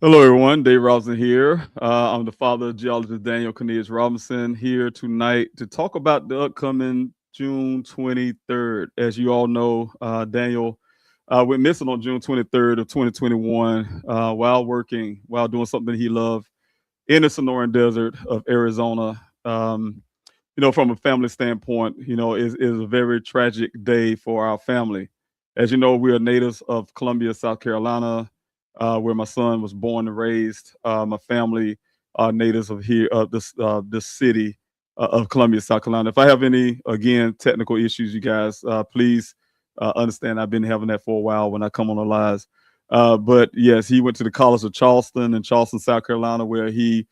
Hello, everyone. Dave Robinson here. I'm the father of geologist Daniel Robinson here tonight to talk about the upcoming June 23rd. As you all know, Daniel went missing on June 23rd of 2021 while doing something he loved in the Sonoran Desert of Arizona. From a family standpoint, is a very tragic day for our family. As you know, we are natives of Columbia, South Carolina, where my son was born and raised. My family are natives of here, this city of Columbia, South Carolina. If I have any, again, technical issues, you guys, please understand. I've been having that for a while when I come on the lives. But yes, he went to the College of Charleston in Charleston, South Carolina, where he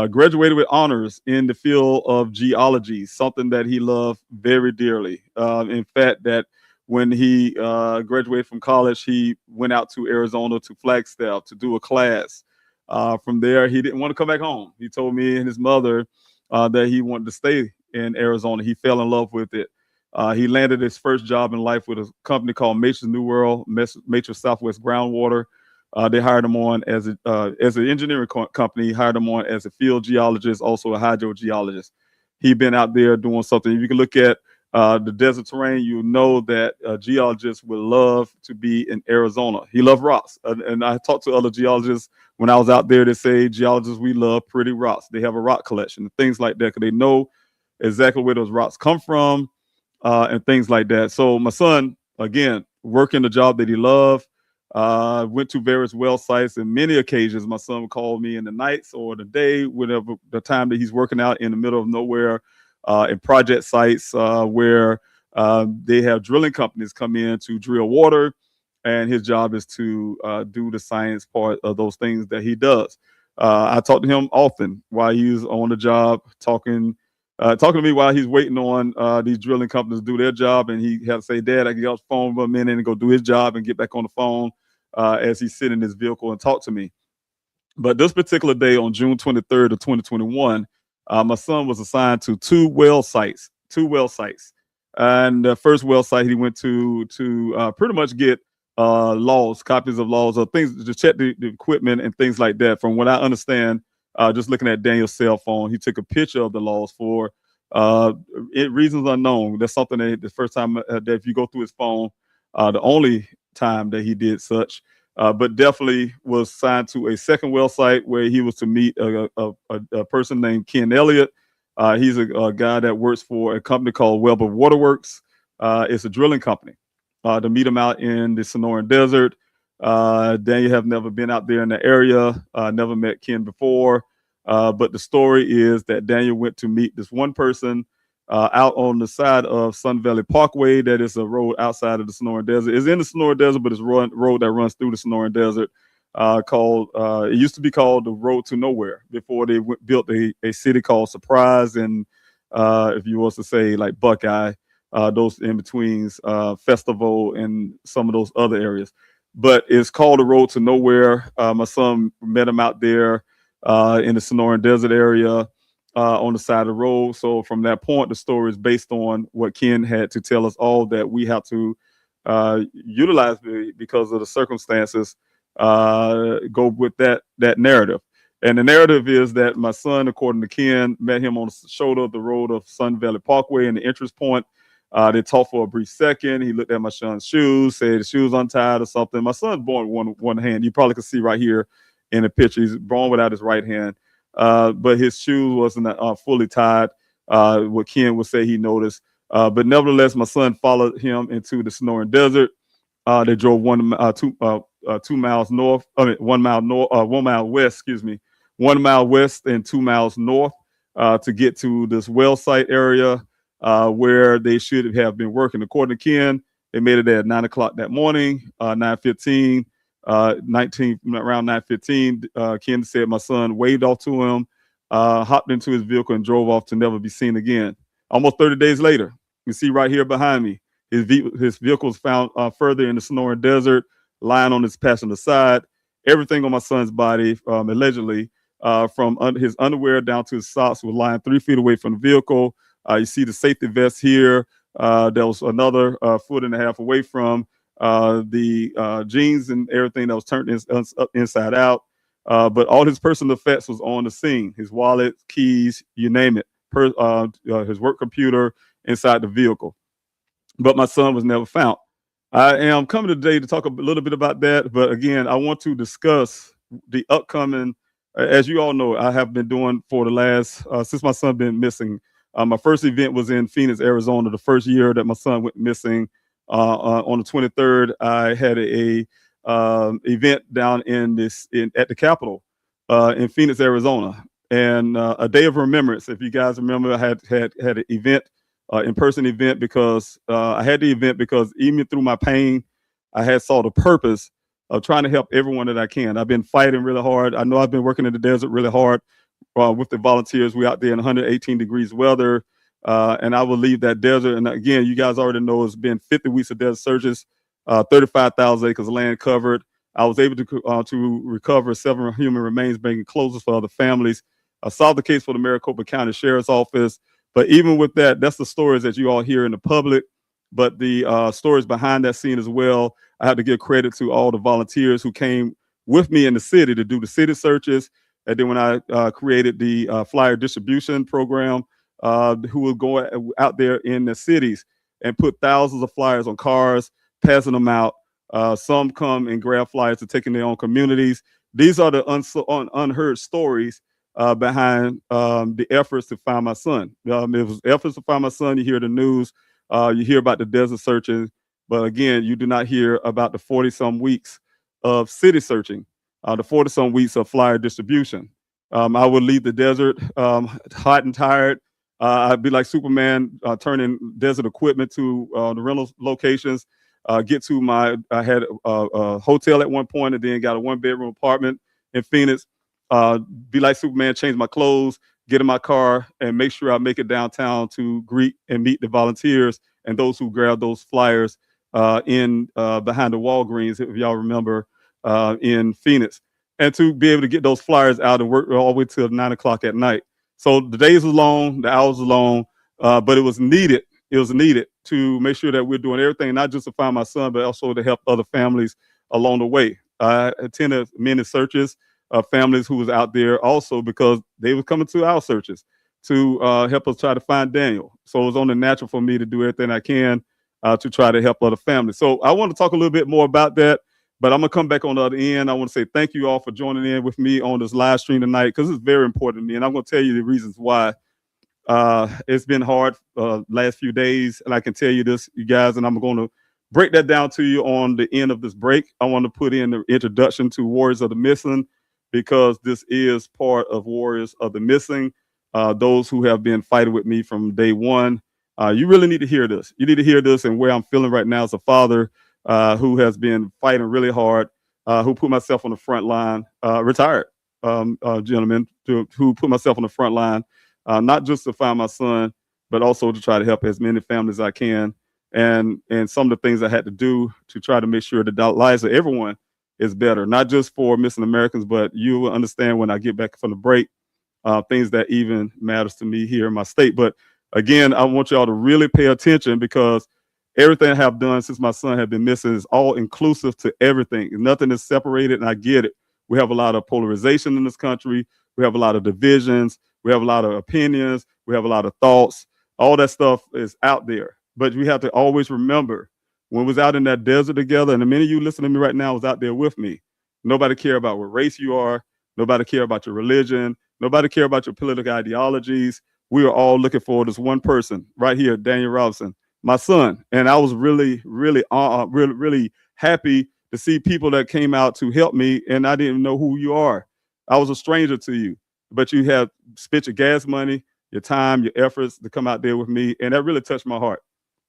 graduated with honors in the field of geology, something that he loved very dearly. In fact, that when he graduated from college, he went out to Arizona to Flagstaff to do a class. From there, he didn't want to come back home. He told me and his mother that he wanted to stay in Arizona. He fell in love with it. He landed his first job in life with a company called Matrix New World, Matrix Southwest Groundwater. They hired him on as an engineering company. Hired him on as a field geologist, also a hydrogeologist. He'd been out there doing something. If you can look at the desert terrain, you know that geologists would love to be in Arizona. He loved rocks, and I talked to other geologists when I was out there. They say geologists, we love pretty rocks. They have a rock collection, things like that, because they know exactly where those rocks come from, and things like that. So my son, again, working the job that he loved, went to various well sites, and many occasions my son would call me in the nights or the day, whatever the time that he's working out in the middle of nowhere, in project sites where they have drilling companies come in to drill water, and his job is to do the science part of those things that he does. I talk to him often while he's on the job, talking to me while he's waiting on these drilling companies to do their job, and he had to say, "Dad, I can get off the phone for a minute and go do his job and get back on the phone," as he's sitting in his vehicle and talk to me. But this particular day on June 23rd of 2021, my son was assigned to two well sites. And the first well site he went to pretty much get laws, copies of laws, or things to check the equipment and things like that. From what I understand, just looking at Daniel's cell phone, he took a picture of the laws for reasons unknown. That's something that the first time that if you go through his phone, the only time that he did such, but definitely was signed to a second well site where he was to meet a person named Ken Elliott. He's a guy that works for a company called Weber Waterworks. It's a drilling company. To meet him out in the Sonoran Desert. Daniel have never been out there in the area, never met Ken before. But the story is that Daniel went to meet this one person out on the side of Sun Valley Parkway. That is a road outside of the Sonoran Desert. It's in the Sonoran Desert, but it's a road that runs through the Sonoran Desert. Called it used to be called the Road to Nowhere before they built a city called Surprise, and if you was to say like Buckeye, those in betweens, Festival, and some of those other areas. But it's called the Road to Nowhere. My son met him out there in the Sonoran Desert area on the side of the road. So from that point, the story is based on what Ken had to tell us all that we have to utilize because of the circumstances. Go with that narrative. And the narrative is that my son, according to Ken, met him on the shoulder of the road of Sun Valley Parkway in the entrance point. They talked for a brief second. He looked at my son's shoes, said the shoes untied or something. My son's born with one hand. You probably can see right here in the picture. He's born without his right hand, but his shoes wasn't fully tied. What Ken would say he noticed. But nevertheless, my son followed him into the Sonoran Desert. They drove 2 miles north. 1 mile north, 1 mile west. Excuse me, 1 mile west and 2 miles north to get to this well site area where they should have been working. According to Ken, they made it at 9 o'clock that morning, 9:15, 19 around 9:15. Ken said my son waved off to him, hopped into his vehicle, and drove off to never be seen again. Almost 30 days later, you see right here behind me, his vehicle was found further in the Sonoran Desert, lying on his passenger side. Everything on my son's body, allegedly, from his underwear down to his socks, was lying 3 feet away from the vehicle. You see the safety vest here. There was another foot and a half away from the jeans and everything that was turned inside out. But all his personal effects was on the scene: his wallet, keys, you name it, his work computer inside the vehicle. But my son was never found. I am coming today to talk a little bit about that. But again, I want to discuss the upcoming, as you all know, I have been doing for the last, since my son been missing. My first event was in Phoenix, Arizona, the first year that my son went missing. On the 23rd, I had a event down at the Capitol in Phoenix, Arizona, and a day of remembrance. If you guys remember, I had an event, in-person event, because I had the event because even through my pain, I had saw the purpose of trying to help everyone that I can. I've been fighting really hard. I know I've been working in the desert really hard with the volunteers. We out there in 118 degrees weather, and I will leave that desert. And again, you guys already know it's been 50 weeks of desert searches, 35,000 acres of land covered. I was able to recover 7 human remains, bringing closures for other families. I solved the case for the Maricopa County Sheriff's Office. But even with that, that's the stories that you all hear in the public, but the stories behind that scene as well. I have to give credit to all the volunteers who came with me in the city to do the city searches. And then when I created the flyer distribution program, who will go out there in the cities and put thousands of flyers on cars, passing them out. Some come and grab flyers to take in their own communities. These are the unheard stories behind the efforts to find my son. It was efforts to find my son. You hear the news, you hear about the desert searching, but again, you do not hear about the 40-some weeks of city searching, the 40-some weeks of flyer distribution. I would leave the desert hot and tired. I'd be like Superman, turning desert equipment to the rental locations. I had a hotel at one point, and then got a 1-bedroom apartment in Phoenix. Be like Superman, change my clothes, get in my car, and make sure I make it downtown to greet and meet the volunteers and those who grab those flyers in behind the Walgreens, if y'all remember, in Phoenix, and to be able to get those flyers out and work all the way till 9 o'clock at night. So the days were long, the hours were long, but it was needed. It was needed to make sure that we're doing everything, not just to find my son, but also to help other families along the way. I attended many searches. Families who was out there also because they were coming to our searches to help us try to find Daniel. So it was only natural for me to do everything I can to try to help other families. So I want to talk a little bit more about that, but I'm gonna come back on the other end. I want to say thank you all for joining in with me on this live stream tonight, because it's very important to me, and I'm gonna tell you the reasons why. It's been hard last few days, and I can tell you this, you guys, and I'm going to break that down to you on the end of this break. I want to put in the introduction to Warriors of the Missing, because this is part of Warriors of the Missing, those who have been fighting with me from day one. You really need to hear this. You need to hear this, and where I'm feeling right now as a father who has been fighting really hard, who put myself on the front line, retired gentlemen, who put myself on the front line, not just to find my son, but also to try to help as many families as I can. And some of the things I had to do to try to make sure that the lives of everyone is better, not just for missing Americans, but you will understand when I get back from the break, things that even matters to me here in my state. But again, I want y'all to really pay attention, because everything I have done since my son had been missing is all inclusive to everything. Nothing is separated, and I get it. We have a lot of polarization in this country. We have a lot of divisions. We have a lot of opinions. We have a lot of thoughts. All that stuff is out there. But we have to always remember, when we was out in that desert together, and the many of you listening to me right now was out there with me, nobody care about what race you are. Nobody care about your religion. Nobody care about your political ideologies. We are all looking for this one person right here, Daniel Robinson, my son. And I was really, really happy to see people that came out to help me, and I didn't know who you are. I was a stranger to you, but you have spent your gas money, your time, your efforts to come out there with me, and that really touched my heart,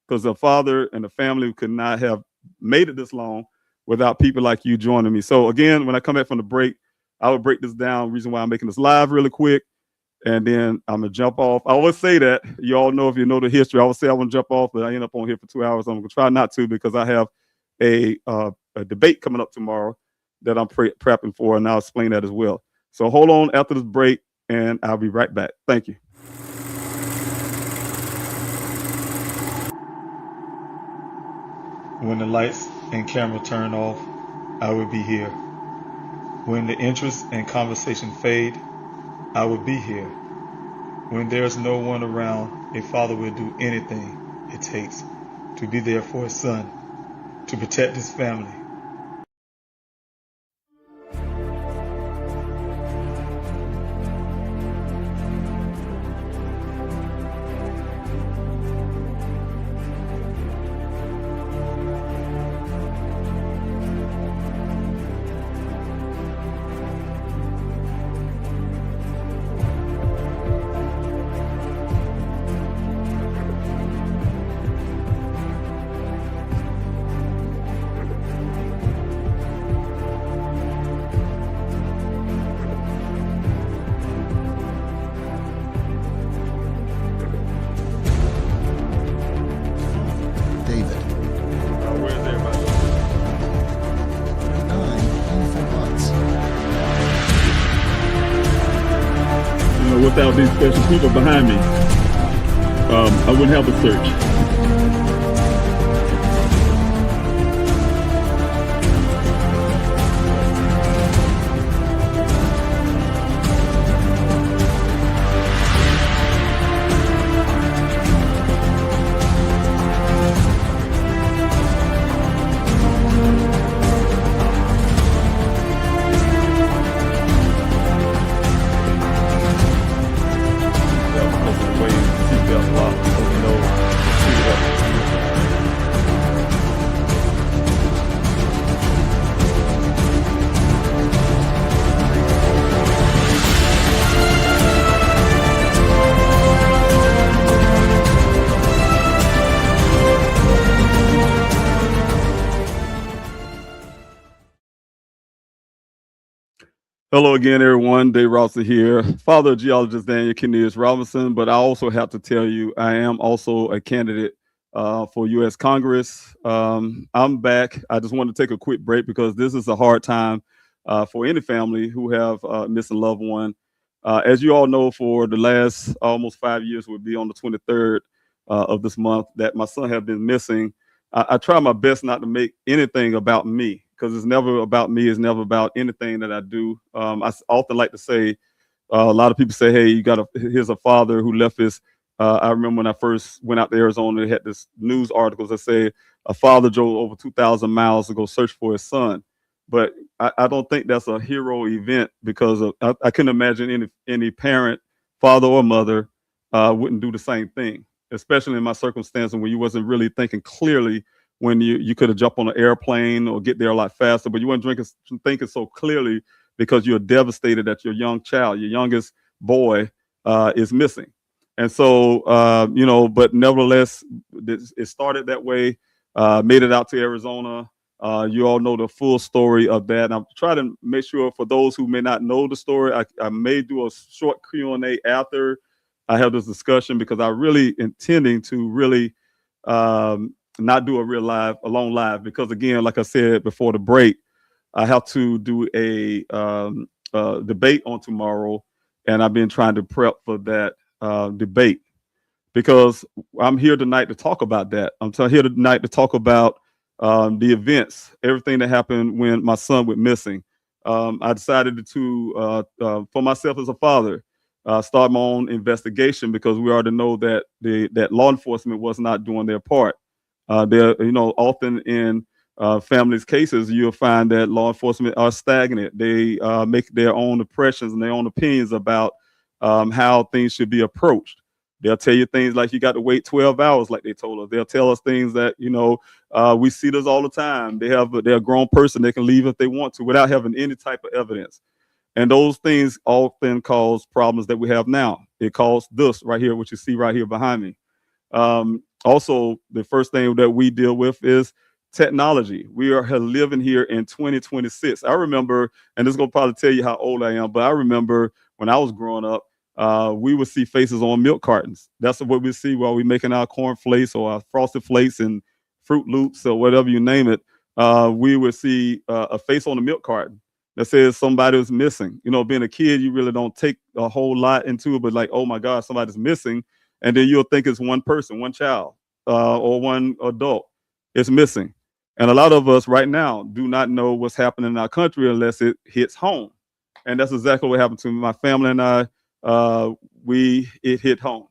because the father and the family could not have made it this long without people like you joining me. So again, when I come back from the break, I will break this down, reason why I'm making this live really quick, and then I'm gonna jump off. I always say that, you all know, if you know the history, I always say I want to jump off, but I end up on here for 2 hours. I'm gonna try not to, because I have a debate coming up tomorrow that I'm prepping for, and I'll explain that as well. So hold on after this break, and I'll be right back. Thank you. When the lights and camera turn off, I will be here. When the interest and conversation fade, I will be here. When there's no one around, a father will do anything it takes to be there for his son, to protect his family. Without these special people behind me, I wouldn't have a search. Hello again, everyone. Dave Rosser here, father of geologist Daniel Robinson. But I also have to tell you, I am also a candidate for U.S. Congress. I'm back. I just wanted to take a quick break because this is a hard time for any family who have missed a loved one. As you all know, for the last almost 5 years, will be on the 23rd of this month that my son has been missing. I try my best not to make anything about me, because it's never about me. It's never about anything that I do. I often like to say, a lot of people say, hey, here's a father who left his, I remember when I first went out to Arizona, they had this news articles that say a father drove over 2,000 miles to go search for his son. But I don't think that's a hero event, because I couldn't imagine any parent, father or mother, wouldn't do the same thing, especially in my circumstance when you wasn't really thinking clearly, when you could have jumped on an airplane or get there a lot faster, but you weren't thinking so clearly because you're devastated that your young child, your youngest boy, is missing. And so, but nevertheless, it started that way, made it out to Arizona. You all know the full story of that. And I'm trying to make sure for those who may not know the story, I may do a short Q&A after I have this discussion, because I'm really intending to really not do a long live, because again, like I said before the break, I have to do a debate on tomorrow, and I've been trying to prep for that debate, because I'm here tonight to talk about that. I'm here tonight to talk about the events, everything that happened when my son went missing. I decided to, for myself as a father, start my own investigation, because we already know that that law enforcement was not doing their part. They're, often in families' cases, you'll find that law enforcement are stagnant. They make their own impressions and their own opinions about how things should be approached. They'll tell you things like you got to wait 12 hours, like they told us. They'll tell us things that, we see this all the time. They're a grown person. They can leave if they want to without having any type of evidence. And those things often cause problems that we have now. It caused this right here, what you see right here behind me. Also, the first thing that we deal with is technology. We are living here in 2026. I remember, and this is going to probably tell you how old I am, but I remember when I was growing up, we would see faces on milk cartons. That's what we see while we're making our corn flakes or our frosted flakes and Fruit Loops or whatever you name it. We would see a face on a milk carton that says somebody was missing. Being a kid, you really don't take a whole lot into it, but like, oh my God, somebody's missing. And then you'll think it's one person, one child, or one adult is missing. And a lot of us right now do not know what's happening in our country unless it hits home. And that's exactly what happened to my family and I. It hit home.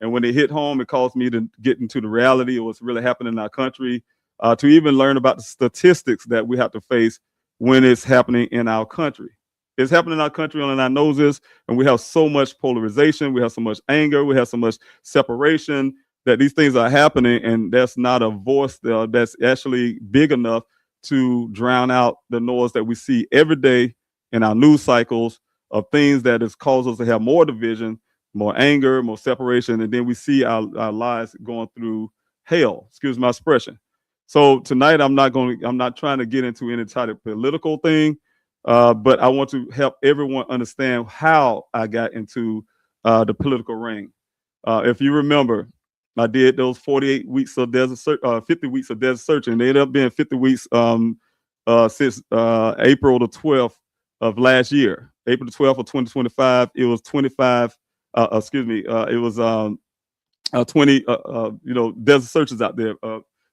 And when it hit home, it caused me to get into the reality of what's really happening in our country, to even learn about the statistics that we have to face when it's happening in our country. It's happening in our country on our noses, and we have so much polarization, we have so much anger, we have so much separation that these things are happening, and there's not a voice there that's actually big enough to drown out the noise that we see every day in our news cycles of things that has caused us to have more division, more anger, more separation, and then we see our lives going through hell. Excuse my expression. So tonight, I'm not trying to get into any type of political thing, but I want to help everyone understand how I got into the political ring. If you remember, I did those 48 weeks of desert search, 50 weeks of desert searching. They ended up being 50 weeks since April the 12th of last year. April the 12th of 2025. It was 25. It was 20. Desert searches out there.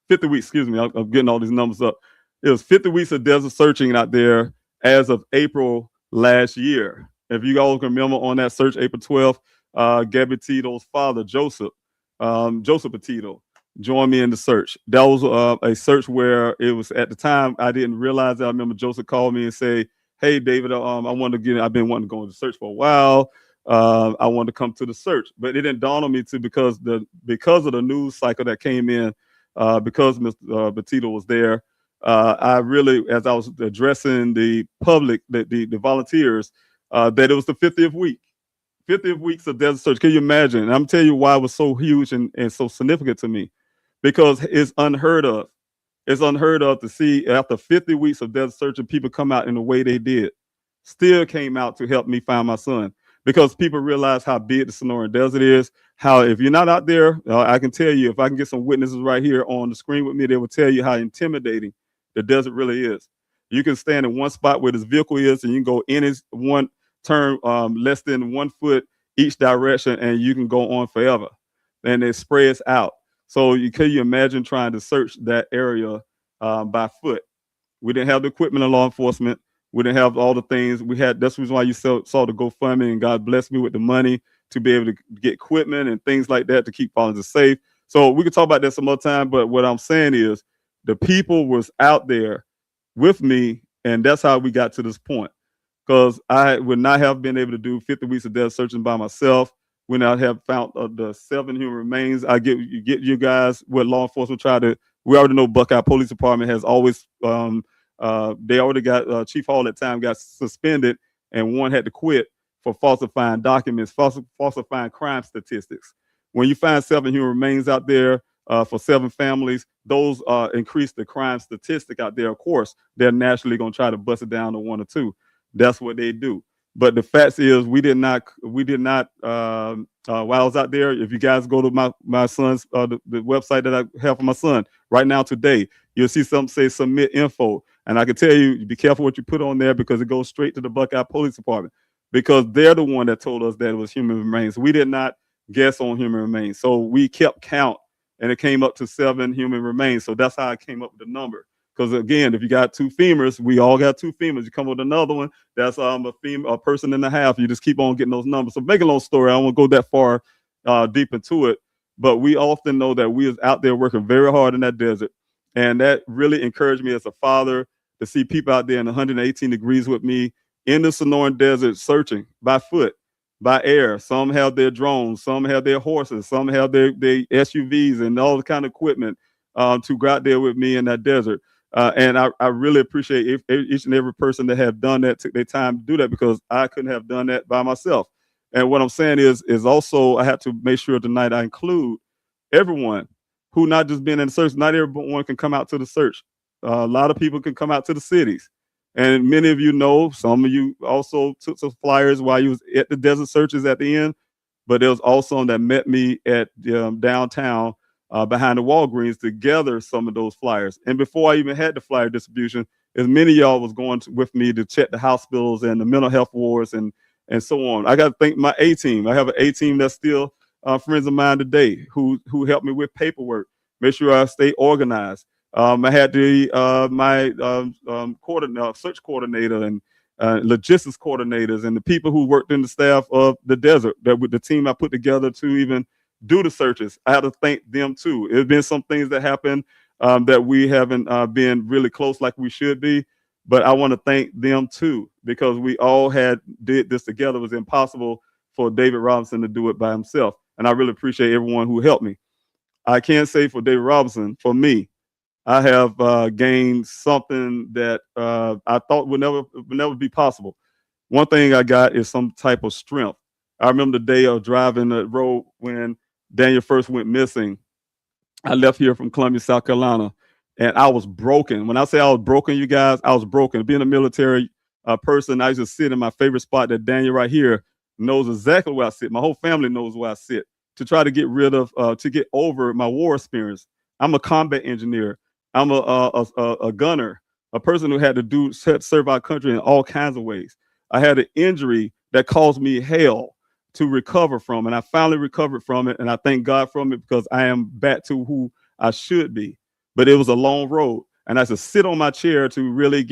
50 weeks. Excuse me. I'm getting all these numbers up. It was 50 weeks of desert searching out there as of April last year. If you all can remember on that search, April 12th, Gabby Tito's father, Joseph Petito, joined me in the search. That was a search where it was at the time I didn't realize that. I remember Joseph called me and say, "Hey, David, I've been wanting to go into search for a while. I wanted to come to the search, but it didn't dawn on me because of the news cycle that came in, because Mr. Petito was there. I really, as I was addressing the public, the volunteers, that it was the 50th week. 50 weeks of desert search. Can you imagine? And I'm telling you why it was so huge and so significant to me, because it's unheard of. It's unheard of to see after 50 weeks of desert searching, people come out in the way they did. Still came out to help me find my son, because people realize how big the Sonoran Desert is. How if you're not out there, I can tell you, if I can get some witnesses right here on the screen with me, they will tell you how intimidating the desert really is. You can stand in one spot where this vehicle is, and you can go in one turn less than 1 foot each direction, and you can go on forever, and it spreads out. So can you imagine trying to search that area by foot? We didn't have the equipment of law enforcement. We didn't have all the things we had. That's the reason why you saw the GoFundMe, and God blessed me with the money to be able to get equipment and things like that to keep volunteers safe. So we could talk about that some other time, but what I'm saying is the people was out there with me, and that's how we got to this point. Because I would not have been able to do 50 weeks of desert searching by myself. When I have found the 7 human remains, I get you guys what law enforcement try to. We already know Buckeye Police Department has always. They already got Chief Hall at the time got suspended, and one had to quit for falsifying documents, falsifying crime statistics. When you find 7 human remains out there for 7 families, those increase the crime statistic out there. Of course, they're naturally going to try to bust it down to 1 or 2. That's what they do. But the fact is, we did not. While I was out there, if you guys go to my son's the website that I have for my son right now today, you'll see something say submit info, and I can tell you, be careful what you put on there, because it goes straight to the Buckeye Police Department, because they're the one that told us that it was human remains. We did not guess on human remains, so we kept count, and it came up to 7 human remains. So that's how I came up with the number. Because again, if you got 2 femurs, we all got 2 femurs. You come with another one, that's a person and a half. You just keep on getting those numbers. So make a long story, I don't want to go that far deep into it, but we often know that we was out there working very hard in that desert, and that really encouraged me as a father to see people out there in 118 degrees with me in the Sonoran Desert searching by foot, by air. Some have their drones, some have their horses, some have their SUVs and all the kind of equipment to go out there with me in that desert. And I really appreciate each and every person that have done that, took their time to do that, because I couldn't have done that by myself. And what I'm saying is also I had to make sure tonight I include everyone who not just been in the search. Not everyone can come out to the search. A lot of people can come out to the cities. And many of you know, some of you also took some flyers while you was at the desert searches at the end. But there was also some that met me at downtown behind the Walgreens to gather some of those flyers. And before I even had the flyer distribution, as many of y'all was going with me to check the hospitals and the mental health wards and so on. I got to thank my A team. I have an A team that's still friends of mine today who helped me with paperwork, make sure I stay organized. I had my search coordinator and logistics coordinators and the people who worked in the staff of the desert, that with the team I put together to even do the searches. I had to thank them too. There's been some things that happened that we haven't been really close like we should be, but I want to thank them too, because we all did this together. It was impossible for David Robinson to do it by himself, and I really appreciate everyone who helped me. I can't say for David Robinson, for me, I have gained something that I thought would never be possible. One thing I got is some type of strength. I remember the day of driving the road when Daniel first went missing. I left here from Columbia, South Carolina, and I was broken. When I say I was broken, you guys, I was broken. Being a military person, I used to sit in my favorite spot that Daniel right here knows exactly where I sit. My whole family knows where I sit to try to get rid of, to get over my war experience. I'm a combat engineer. I'm a gunner, a person who had to serve our country in all kinds of ways. I had an injury that caused me hell to recover from, and I finally recovered from it, and I thank God from it, because I am back to who I should be. But it was a long road, and I had to sit on my chair to really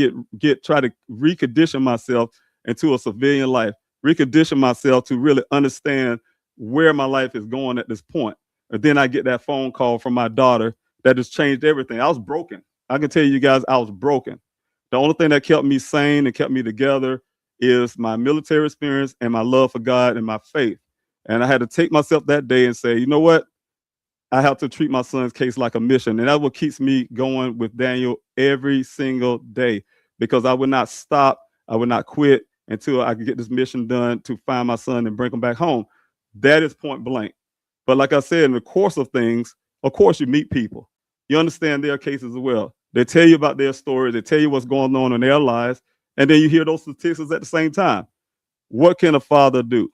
try to recondition myself into a civilian life, recondition myself to really understand where my life is going at this point. And then I get that phone call from my daughter that just changed everything. I was broken. I can tell you guys, I was broken. The only thing that kept me sane and kept me together is my military experience and my love for God and my faith. And I had to take myself that day and say, you know what? I have to treat my son's case like a mission. And that's what keeps me going with Daniel every single day, because I would not stop. I would not quit until I could get this mission done to find my son and bring him back home. That is point blank. But like I said, in the course of things, of course, you meet people. You understand their cases as well. They tell you about their stories. They tell you what's going on in their lives. And then you hear those statistics at the same time. What can a father do?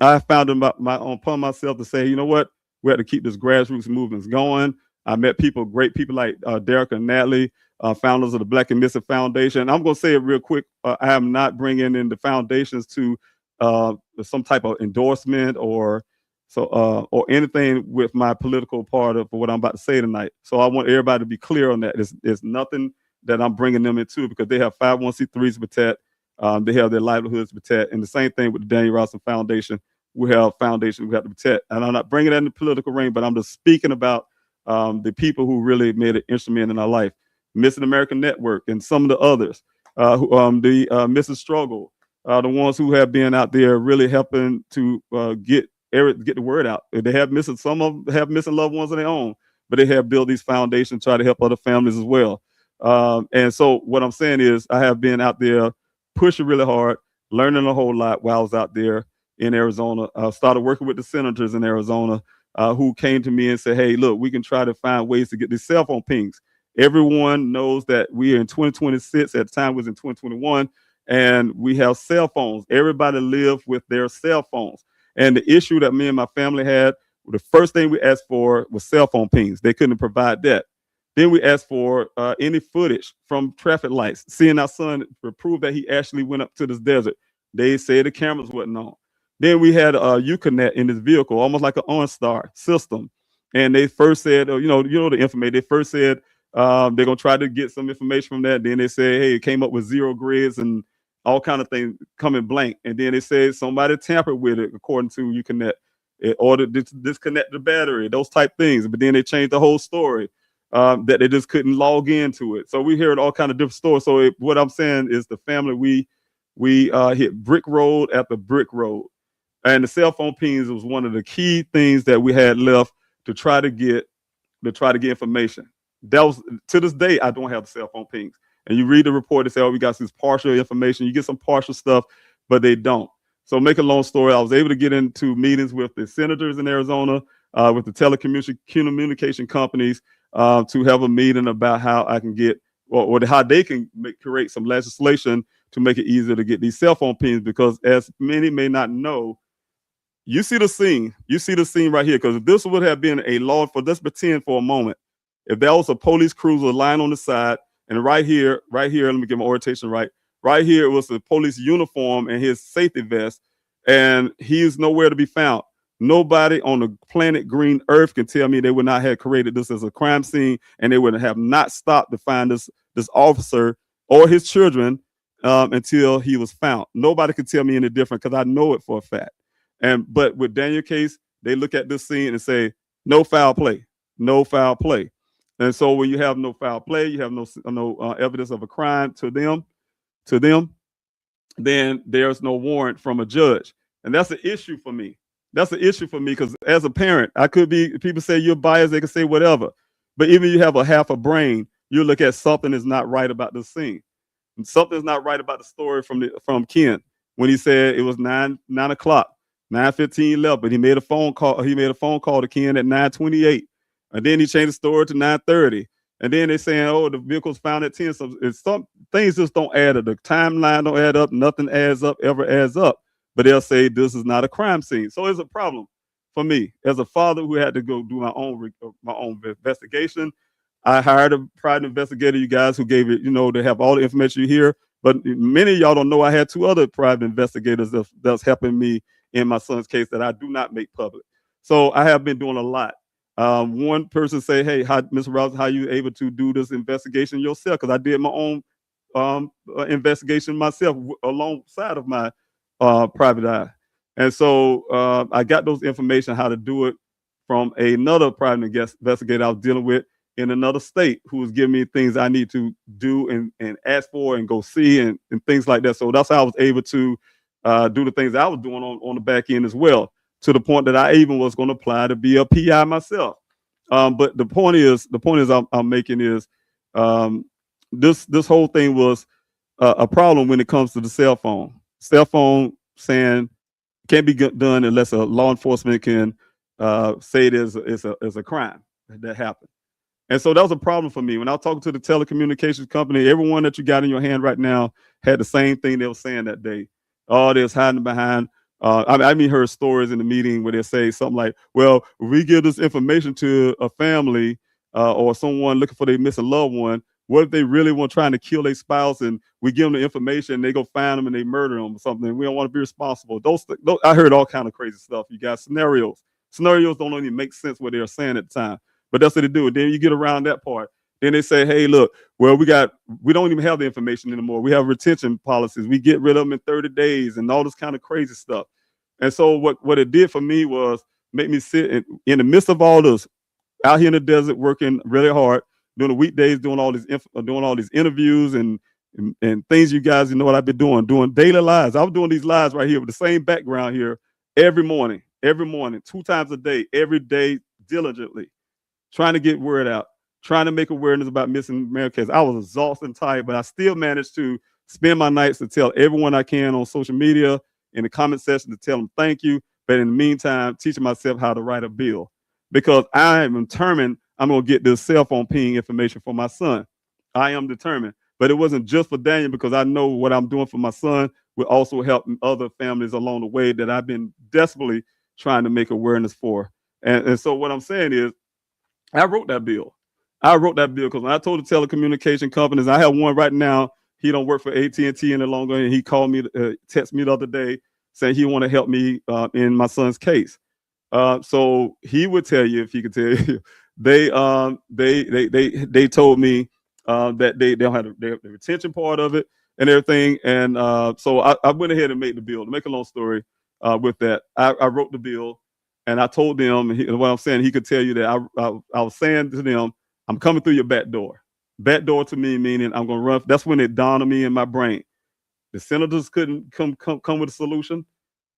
I found it upon myself to say, you know what? We have to keep this grassroots movements going. I met great people like Derek and Natalie, founders of the Black and Missing Foundation. I'm going to say it real quick. I am not bringing in the foundations to some type of endorsement or anything with my political part of what I'm about to say tonight. So I want everybody to be clear on that. There's nothing that I'm bringing them into, because they have 501c3s to protect. They have their livelihoods to protect. And the same thing with the Daniel Robinson Foundation. We have foundations we have to protect. And I'm not bringing that in the political ring, but I'm just speaking about the people who really made an instrument in our life. Missing American Network and some of the others, the Mrs. Struggle, the ones who have been out there really helping to get the word out. They have some of them have missing loved ones of their own, but they have built these foundations, try to help other families as well. And so what I'm saying is I have been out there pushing really hard, learning a whole lot while I was out there in Arizona. I started working with the senators in Arizona who came to me and said, hey, look, we can try to find ways to get these cell phone pings. Everyone knows that we are in 2026. At the time, it was in 2021, and we have cell phones. Everybody lived with their cell phones. And the issue that me and my family had, the first thing we asked for was cell phone pings. They couldn't provide that. Then we asked for any footage from traffic lights, seeing our son to prove that he actually went up to this desert. They said the cameras wasn't on. Then we had a Uconnect in this vehicle, almost like an OnStar system. And they first said, you know the information. They first said they're gonna try to get some information from that. Then they said, hey, it came up with 0 grids and all kind of things coming blank. And then they said somebody tampered with it, according to Uconnect, in order to disconnect the battery, those type things. But then they changed the whole story. That they just couldn't log into it. So we heard all kind of different stories. So what I'm saying is the family, we hit brick road after brick road. And the cell phone pings was one of the key things that we had left to try to get information. That was, to this day, I don't have the cell phone pings. And you read the report, they say, oh, we got this partial information. You get some partial stuff, but they don't. So make a long story, I was able to get into meetings with the senators in Arizona, with the telecommunication companies, to have a meeting about how I can get, or how they can create some legislation to make it easier to get these cell phone pings. Because as many may not know, you see the scene right here. Because if this would have been a law, let's pretend for a moment, if there was a police cruiser lying on the side, and right here, let me get my orientation right here was the police uniform and his safety vest, and he's nowhere to be found. Nobody on the planet green earth can tell me they would not have created this as a crime scene, and they would have not stopped to find this officer or his children until he was found. Nobody can tell me any different because I know it for a fact. But with Daniel case, they look at this scene and say no foul play, no foul play. And so when you have no foul play, you have no evidence of a crime to them, then there's no warrant from a judge. And that's an issue for me. That's an issue for me because as a parent, I could be, people say you're biased, they can say whatever. But even if you have a half a brain, you look at something is not right about the scene. And something's not right about the story from Ken when he said it was 9 o'clock, 9:15 left, but he made a phone call. He made a phone call to Ken at 9:28. And then he changed the story to 9:30. And then they're saying, oh, the vehicle's found at 10. So some things just don't add up. The timeline don't add up. Nothing adds up, ever adds up. But they'll say this is not a crime scene. So it's a problem for me as a father who had to go do my own investigation. I hired a private investigator, you guys, who gave it, to have all the information you hear. But many of y'all don't know I had 2 other private investigators that's helping me in my son's case that I do not make public. So I have been doing a lot. One person say, hey, Mr. Robinson, how are you able to do this investigation yourself? Because I did my own investigation myself alongside of my private eye. And so I got those information how to do it from another private investigator I was dealing with in another state who was giving me things I need to do and ask for and go see and things like that. So that's how I was able to do the things I was doing on the back end as well, to the point that I even was going to apply to be a PI myself. But the point is I'm making is this whole thing was a problem when it comes to the cell phone. Cell phone saying can't be done unless a law enforcement can say it is a crime that happened. And so that was a problem for me. When I was talking to the telecommunications company, everyone that you got in your hand right now had the same thing they were saying that day. Oh, they're hiding behind. I heard stories in the meeting where they say something like, well, if we give this information to a family or someone looking for their missing loved one, what if they really want trying to kill their spouse and we give them the information and they go find them and they murder them or something? We don't want to be responsible. Those I heard all kind of crazy stuff. You got scenarios. Scenarios don't even make sense what they're saying at the time. But that's what they do. Then you get around that part. Then they say, hey, look, well, we don't even have the information anymore. We have retention policies. We get rid of them in 30 days and all this kind of crazy stuff. And so what it did for me was make me sit in the midst of all this, out here in the desert, working really hard, during the weekdays, doing all these interviews and things. You guys, what I've been doing daily lives. I was doing these lives right here with the same background here every morning, 2 times a day, every day, diligently, trying to get word out, trying to make awareness about missing Americans. I was exhausted and tired, but I still managed to spend my nights to tell everyone I can on social media, in the comment section, to tell them thank you. But in the meantime, teaching myself how to write a bill, because I am determined I'm going to get this cell phone ping information for my son. I am determined. But it wasn't just for Daniel, because I know what I'm doing for my son will also help other families along the way that I've been desperately trying to make awareness for. And so what I'm saying is, I wrote that bill. Because when I told the telecommunication companies, I have one right now. He don't work for AT&T any longer, and he called me, text me the other day saying he want to help me in my son's case. So he would tell you, if he could tell you, they told me that they don't have the retention part of it and everything. And so I went ahead and made the bill. To make a long story with that, I wrote the bill. And I told them, what I'm saying, he could tell you that I was saying to them, I'm coming through your back door. Back door to me, meaning I'm going to run. That's when it dawned on me in my brain. The senators couldn't come with a solution.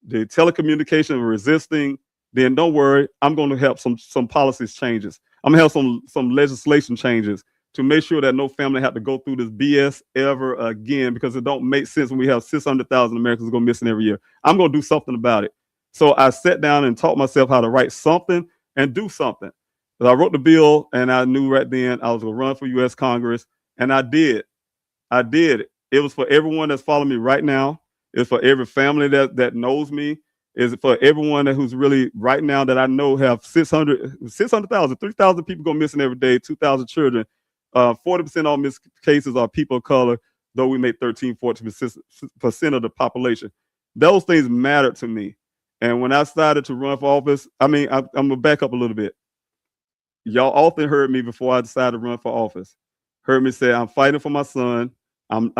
The telecommunication were resisting. Then don't worry, I'm going to help some policies changes. I'm going to help some legislation changes to make sure that no family have to go through this BS ever again, because it don't make sense when we have 600,000 Americans go missing every year. I'm going to do something about it. So I sat down and taught myself how to write something and do something. So I wrote the bill, and I knew right then I was going to run for U.S. Congress, and I did. It was for everyone that's following me right now. It's for every family that knows me. It's for everyone who's really right now that I know have 600,000, 3,000 people go missing every day, 2,000 children. 40% of all missed cases are people of color, though we make 14% of the population. Those things matter to me. And when I started to run for office, I mean, I'm gonna back up a little bit. Y'all often heard me before I decided to run for office. Heard me say, I'm fighting for my son. And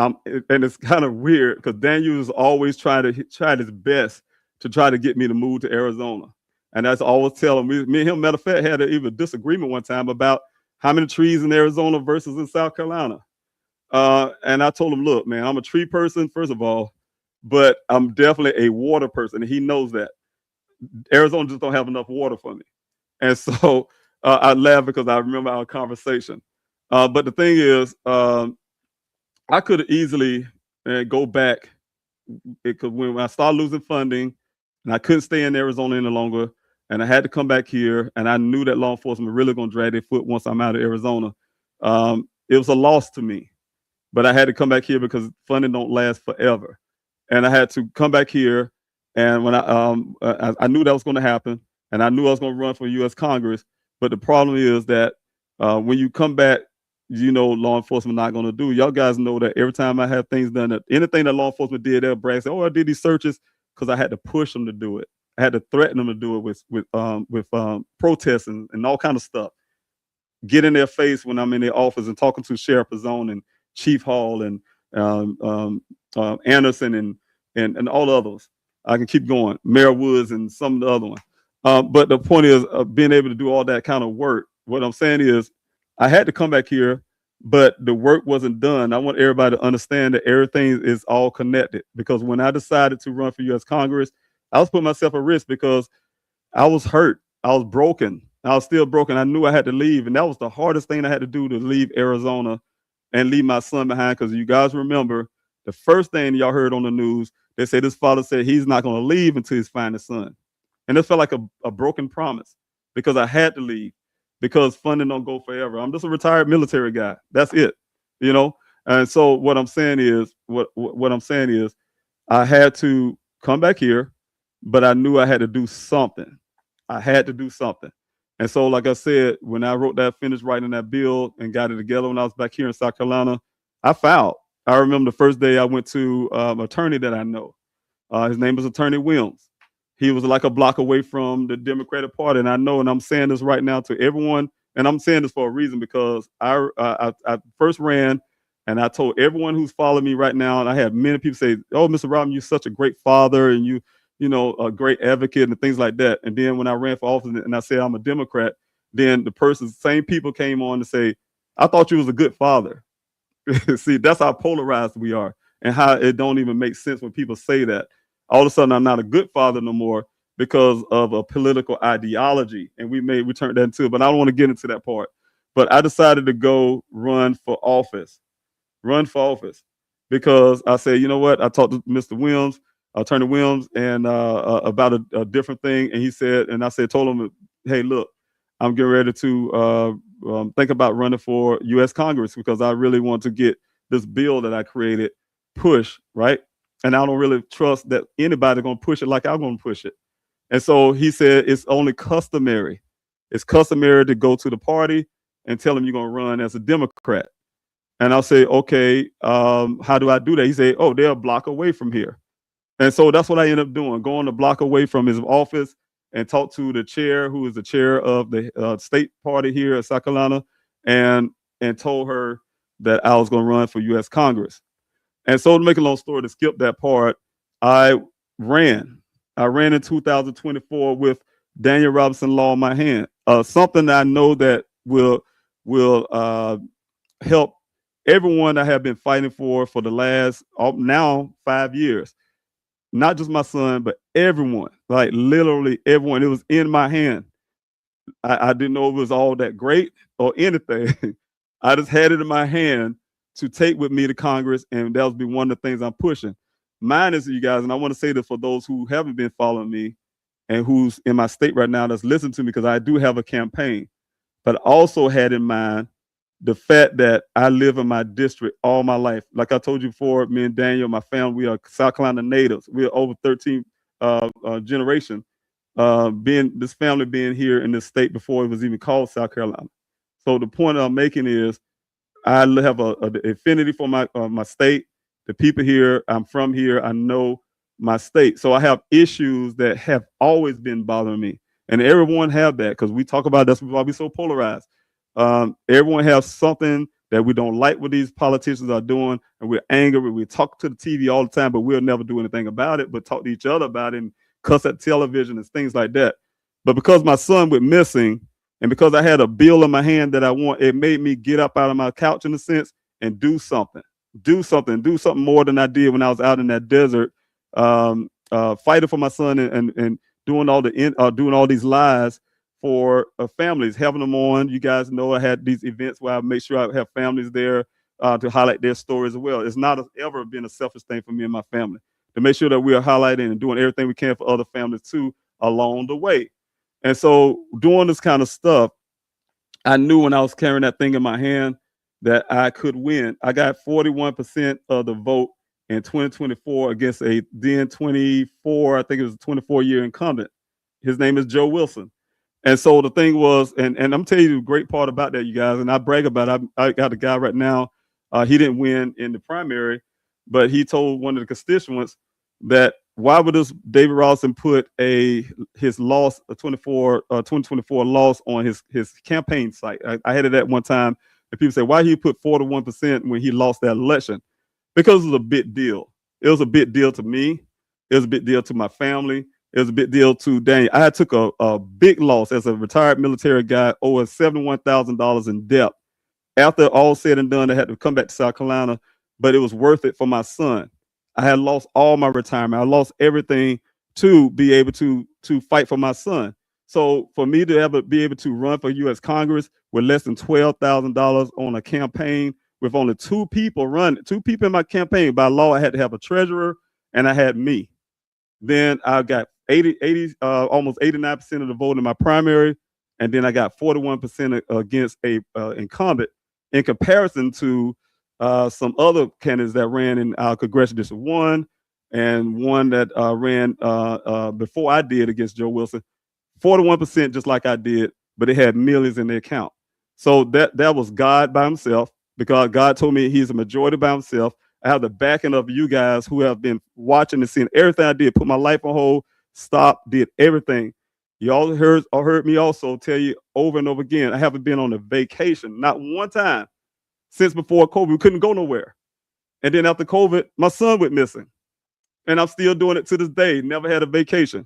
it's kind of weird because Daniel is always tried his best to try to get me to move to Arizona. And that's always telling me and him, matter of fact, had even a disagreement one time about how many trees in Arizona versus in South Carolina. And I told him, look, man, I'm a tree person, first of all, but I'm definitely a water person. And he knows that. Arizona just don't have enough water for me. And so I laugh because I remember our conversation. But the thing is, I could easily go back because when I started losing funding and I couldn't stay in Arizona any longer, and I had to come back here, and I knew that law enforcement were really going to drag their foot once I'm out of Arizona. It was a loss to me, but I had to come back here because funding don't last forever, and I had to come back here. And when I knew that was going to happen, and I knew I was going to run for U.S. Congress. But the problem is that when you come back, law enforcement not going to do. Y'all guys know that every time I have things done, that anything that law enforcement did, they'll brag, say, "Oh, I did these searches," because I had to push them to do it. I had to threaten them to do it with protests and all kind of stuff. Get in their face when I'm in their office and talking to Sheriff Pazone and Chief Hall and Anderson and all the others. I can keep going, Mayor Woods and some of the other ones. But the point is being able to do all that kind of work. What I'm saying is I had to come back here, but the work wasn't done. I want everybody to understand that everything is all connected, because when I decided to run for U.S. Congress, I was putting myself at risk because I was hurt. I was broken. I was still broken. I knew I had to leave. And that was the hardest thing I had to do, to leave Arizona and leave my son behind. Because you guys remember the first thing y'all heard on the news, they said this father said he's not going to leave until he's find his son. And it felt like a broken promise, because I had to leave, because funding don't go forever. I'm just a retired military guy. That's it, And so what I'm saying is, I had to come back here, but I knew I had to do something. I had to do something. And so, like I said, when I finished writing that bill and got it together when I was back here in South Carolina, I filed. I remember the first day I went to an attorney that I know. His name is Attorney Williams. He was like a block away from the Democratic Party. And I know, and I'm saying this right now to everyone, and I'm saying this for a reason, because I first ran, and I told everyone who's following me right now, and I had many people say, "Oh, Mr. Robinson, you're such a great father, and you a great advocate," and things like that. And then when I ran for office and I said I'm a Democrat, then same people came on to say, "I thought you was a good father." See, that's how polarized we are, and how it don't even make sense when people say that. All of a sudden, I'm not a good father no more because of a political ideology, and we turned that into it. But I don't want to get into that part. But I decided to go run for office, because I said, you know what? I talked to Mr. Williams, Attorney Williams, and about a different thing, and he said, and I told him, "Hey, look, I'm getting ready to think about running for U.S. Congress, because I really want to get this bill that I created pushed, right? And I don't really trust that anybody's going to push it like I'm going to push it." And so he said, it's only customary. It's customary to go to the party and tell them you're going to run as a Democrat. And I'll say, okay, how do I do that? He said, oh, they're a block away from here. And so that's what I ended up doing, going a block away from his office and talk to the chair, who is the chair of the state party here in South Carolina, and told her that I was going to run for U.S. Congress. And so, to make a long story, to skip that part, I ran. In 2024 with Daniel Robinson law in my hand. Something that I know that will help everyone I have been fighting for the last now 5 years. Not just my son, but everyone, like literally everyone. It was in my hand. I didn't know it was all that great or anything. I just had it in my hand to take with me to Congress, and that would be one of the things I'm pushing. Mine is, you guys, and I want to say this for those who haven't been following me and who's in my state right now that's listening to me, because I do have a campaign, but also had in mind the fact that I live in my district all my life. Like I told you before, me and Daniel, my family, we are South Carolina natives. We are over 13 generation, this family being here in this state before it was even called South Carolina. So the point I'm making is I have an affinity for my state, the people here. I'm from here. I know my state. So I have issues that have always been bothering me, and everyone have that because we talk about that's why we're so polarized. Everyone has something that we don't like what these politicians are doing, and we're angry. We talk to the TV all the time, but we'll never do anything about it, but talk to each other about it and cuss at television and things like that. But because my son went missing, and because I had a bill in my hand that I want, it made me get up out of my couch in a sense and do something. Do something more than I did when I was out in that desert, fighting for my son and doing doing all these lies for families, having them on. You guys know I had these events where I make sure I have families there to highlight their stories as well. It's not ever been a selfish thing for me and my family to make sure that we are highlighting and doing everything we can for other families too along the way. And so doing this kind of stuff, I knew when I was carrying that thing in my hand that I could win. I got 41% of the vote in 2024 against a then 24, I think it was a 24-year incumbent. His name is Joe Wilson. And so the thing was, and I'm telling you the great part about that, you guys, and I brag about it. I got a guy right now, he didn't win in the primary, but he told one of the constituents that why would this David Rawson put his loss, a 2024 loss on his campaign site? I had it at one time, and people say, why he put 41% when he lost that election? Because it was a big deal. It was a big deal to me. It was a big deal to my family. It was a big deal to Daniel. I took a big loss as a retired military guy, owing $71,000 in debt. After all said and done, I had to come back to South Carolina, but it was worth it for my son. I had lost all my retirement. I lost everything to be able to fight for my son. So for me to ever be able to run for U.S. Congress with less than $12,000 on a campaign, with only two people in my campaign, by law I had to have a treasurer and I had me. Then I got almost 89% of the vote in my primary, and then I got 41% against a incumbent in comparison to some other candidates that ran in our Congressional District 1 and one that ran before I did against Joe Wilson. 41% just like I did, but it had millions in their account. So that was God by himself, because God told me he's a majority by himself. I have the backing of you guys who have been watching and seeing everything I did, put my life on hold, stopped, did everything. You all heard me also tell you over and over again, I haven't been on a vacation, not one time since before COVID. We couldn't go nowhere. And then after COVID, my son went missing. And I'm still doing it to this day, never had a vacation.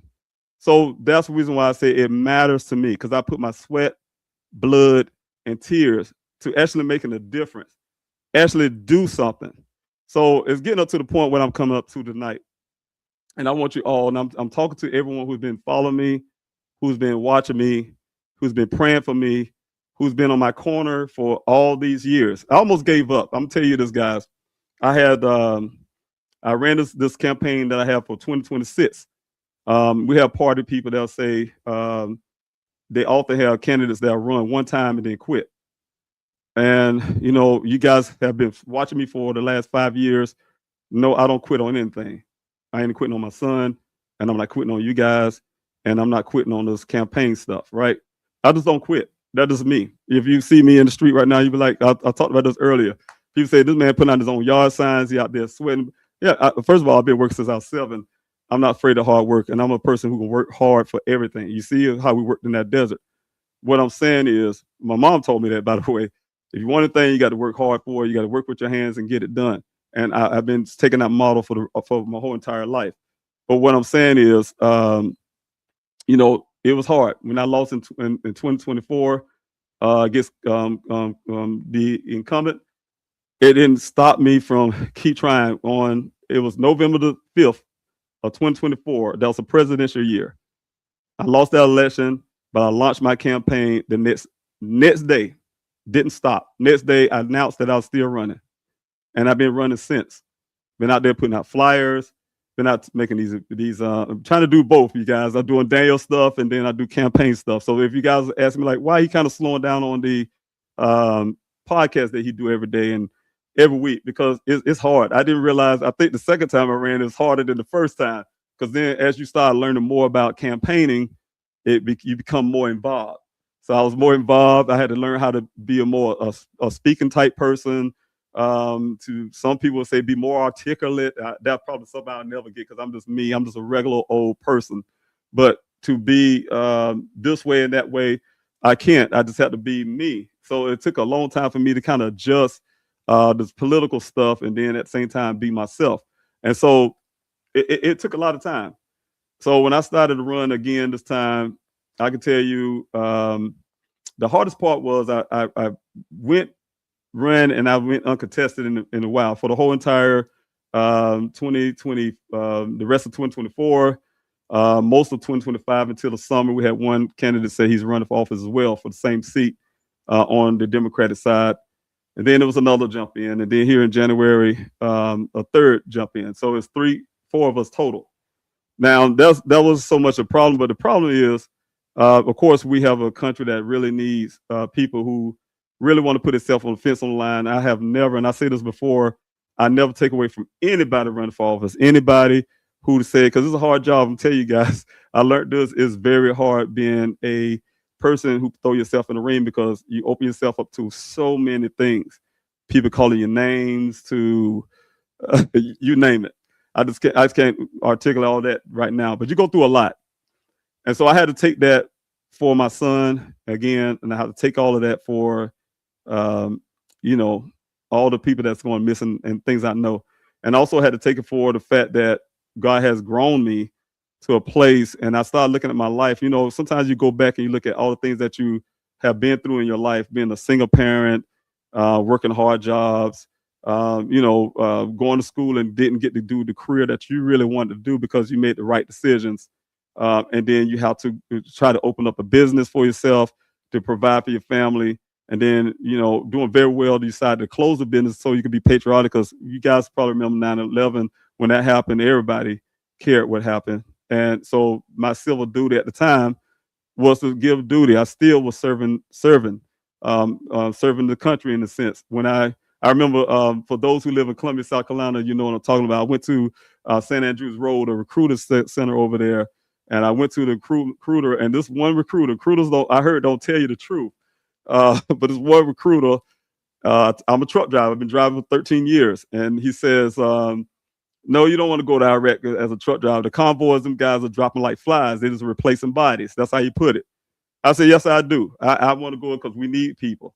So that's the reason why I say it matters to me, because I put my sweat, blood, and tears to actually making a difference, actually do something. So it's getting up to the point where I'm coming up to tonight. And I want you all, and I'm talking to everyone who's been following me, who's been watching me, who's been praying for me, who's been on my corner for all these years. I almost gave up. I'm telling you this, guys. I ran this campaign that I have for 2026. We have party people that'll say they often have candidates that run one time and then quit. And, you guys have been watching me for the last 5 years. No, I don't quit on anything. I ain't quitting on my son, and I'm not quitting on you guys, and I'm not quitting on this campaign stuff, right? I just don't quit. That is me. If you see me in the street right now, you'll be like, I talked about this earlier. People say, this man putting out his own yard signs. He out there sweating. Yeah, first of all, I've been working since I was 7. I'm not afraid of hard work, and I'm a person who can work hard for everything. You see how we worked in that desert. What I'm saying is, my mom told me that, by the way. If you want a thing, you got to work hard for it. You got to work with your hands and get it done. And I've been taking that model for my whole entire life. But what I'm saying is, it was hard when I lost in 2024 against the incumbent. It didn't stop me from keep trying. It was November the 5th of 2024. That was a presidential year. I lost that election, but I launched my campaign the next day. Didn't stop. Next day, I announced that I was still running. And I've been running since. Been out there putting out flyers, been out making these I'm trying to do both, you guys. I'm doing Daniel stuff, and then I do campaign stuff. So if you guys ask me, like, why he kind of slowing down on the podcast that he do every day and every week, because it's hard. I didn't realize, I think the second time I ran, it was harder than the first time. Because then as you start learning more about campaigning, you become more involved. So I was more involved. I had to learn how to be a more speaking type person, To some people say be more articulate. That's probably something I'll never get because I'm just me. I'm just a regular old person. But to be this way and that way, I can't. I just have to be me. So it took a long time for me to kind of adjust this political stuff and then at the same time be myself. And so it took a lot of time. So when I started to run again this time, I can tell you the hardest part was I went ran and I went uncontested in a while for the whole entire 2020, the rest of 2024, most of 2025 until the summer. We had one candidate say he's running for office as well for the same seat on the Democratic side. And then there was another jump in. And then here in January, a third jump in. So it's four of us total. Now, that was so much a problem. But the problem is, of course, we have a country that really needs people who really want to put itself on the fence on the line. I have never, and I say this before, I never take away from anybody running for office, anybody who say, because it's a hard job. I'm telling you guys, I learned this is very hard being a person who throw yourself in the ring because you open yourself up to so many things. People calling you names to you name it. I just can't articulate all that right now, but you go through a lot. And so I had to take that for my son again, and I had to take all of that for, you know, all the people that's going missing and things I know. And also had to take it for the fact that God has grown me to a place, and I started looking at my life. You know, sometimes you go back and you look at all the things that you have been through in your life, being a single parent, working hard jobs, going to school and didn't get to do the career that you really wanted to do because you made the right decisions. And then you have to try to open up a business for yourself to provide for your family. And then, you know, doing very well, decide to close the business so you can be patriotic, because you guys probably remember 9/11 when that happened, everybody cared what happened. And so my civil duty at the time was to give duty. I still was serving the country in a sense. When I remember, for those who live in Columbia, South Carolina, you know what I'm talking about. I went to St. Andrews Road, a recruiter center over there, and I went to the recruiter, and this one recruiters I heard don't tell you the truth. But this one recruiter, I'm a truck driver. I've been driving for 13 years. And he says, no, you don't want to go to Iraq as a truck driver. The convoys, them guys are dropping like flies. They're just replacing bodies. That's how you put it. I said, yes, I do. I want to go because we need people.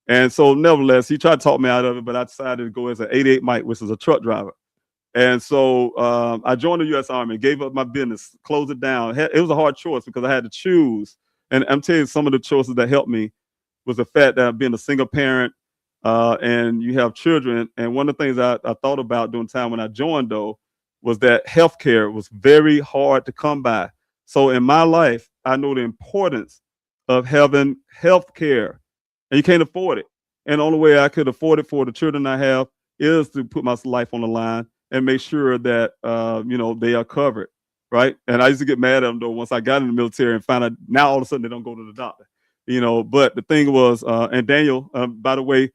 And so nevertheless, he tried to talk me out of it, but I decided to go as an 88 Mike, which is a truck driver. And so I joined the U.S. Army, gave up my business, closed it down. It was a hard choice because I had to choose. And I'm telling you, some of the choices that helped me was the fact that being a single parent and you have children. And one of the things I thought about during time when I joined, though, was that healthcare was very hard to come by. So in my life, I know the importance of having healthcare, and you can't afford it. And the only way I could afford it for the children I have is to put my life on the line and make sure that they are covered, right? And I used to get mad at them though once I got in the military and found out now all of a sudden they don't go to the doctor. But the thing was, and Daniel, by the way,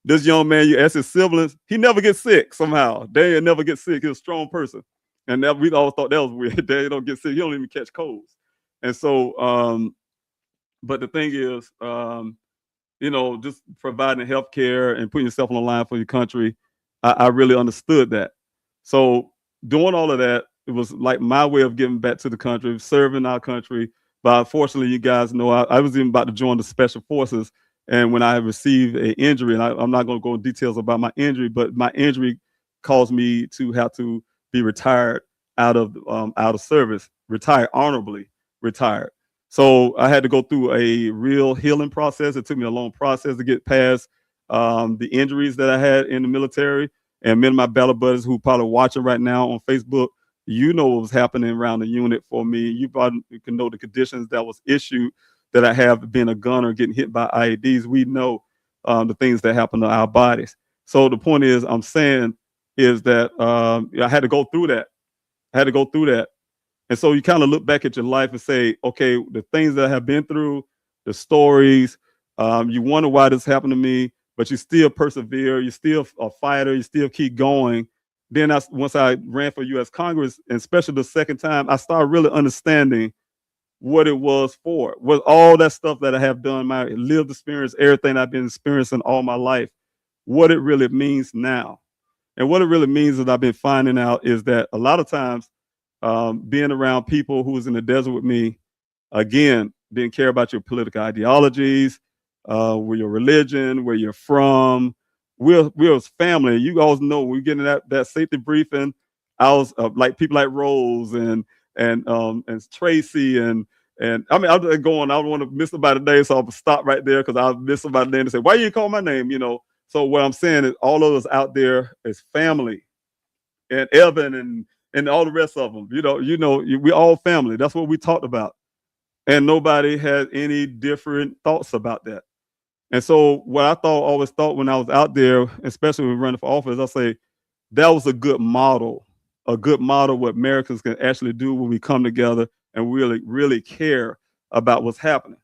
this young man, you ask his siblings, he never gets sick somehow. Daniel never gets sick. He's a strong person. And we all thought that was weird. Daniel don't get sick. He don't even catch colds. And so, but the thing is, just providing health care and putting yourself on the line for your country, I really understood that. So doing all of that, it was like my way of giving back to the country, serving our country. But unfortunately, you guys know, I was even about to join the Special Forces. And when I received an injury, and I'm not going to go into details about my injury, but my injury caused me to have to be retired out of service, retired honorably, retired. So I had to go through a real healing process. It took me a long process to get past the injuries that I had in the military. And many of my battle buddies who probably watching right now on Facebook, you know what was happening around the unit for me. You probably can know the conditions that was issued that I have being a gunner, getting hit by IEDs. We know the things that happen to our bodies. So the point is, I'm saying is that I had to go through that. And so you kind of look back at your life and say, okay, the things that I have been through, the stories, you wonder why this happened to me, but you still persevere. You're still a fighter. You still keep going. Then once I ran for U.S. Congress, and especially the second time, I started really understanding what it was for. With all that stuff that I have done, my lived experience, everything I've been experiencing all my life, what it really means now. And what it really means that I've been finding out is that a lot of times being around people who was in the desert with me, again, didn't care about your political ideologies, where your religion, where you're from. We're family. You guys know we get in that safety briefing. I was like people like Rose and Tracy and I mean, I'm going. I don't want to miss somebody's name, so I'll stop right there because I'll miss somebody's name and say, "Why you call my name?" You know. So what I'm saying is, all of us out there is family, and Evan and all the rest of them. We all family. That's what we talked about, and nobody had any different thoughts about that. And so what I always thought when I was out there, especially when running for office, I say that was a good model what Americans can actually do when we come together and really, really care about what's happening.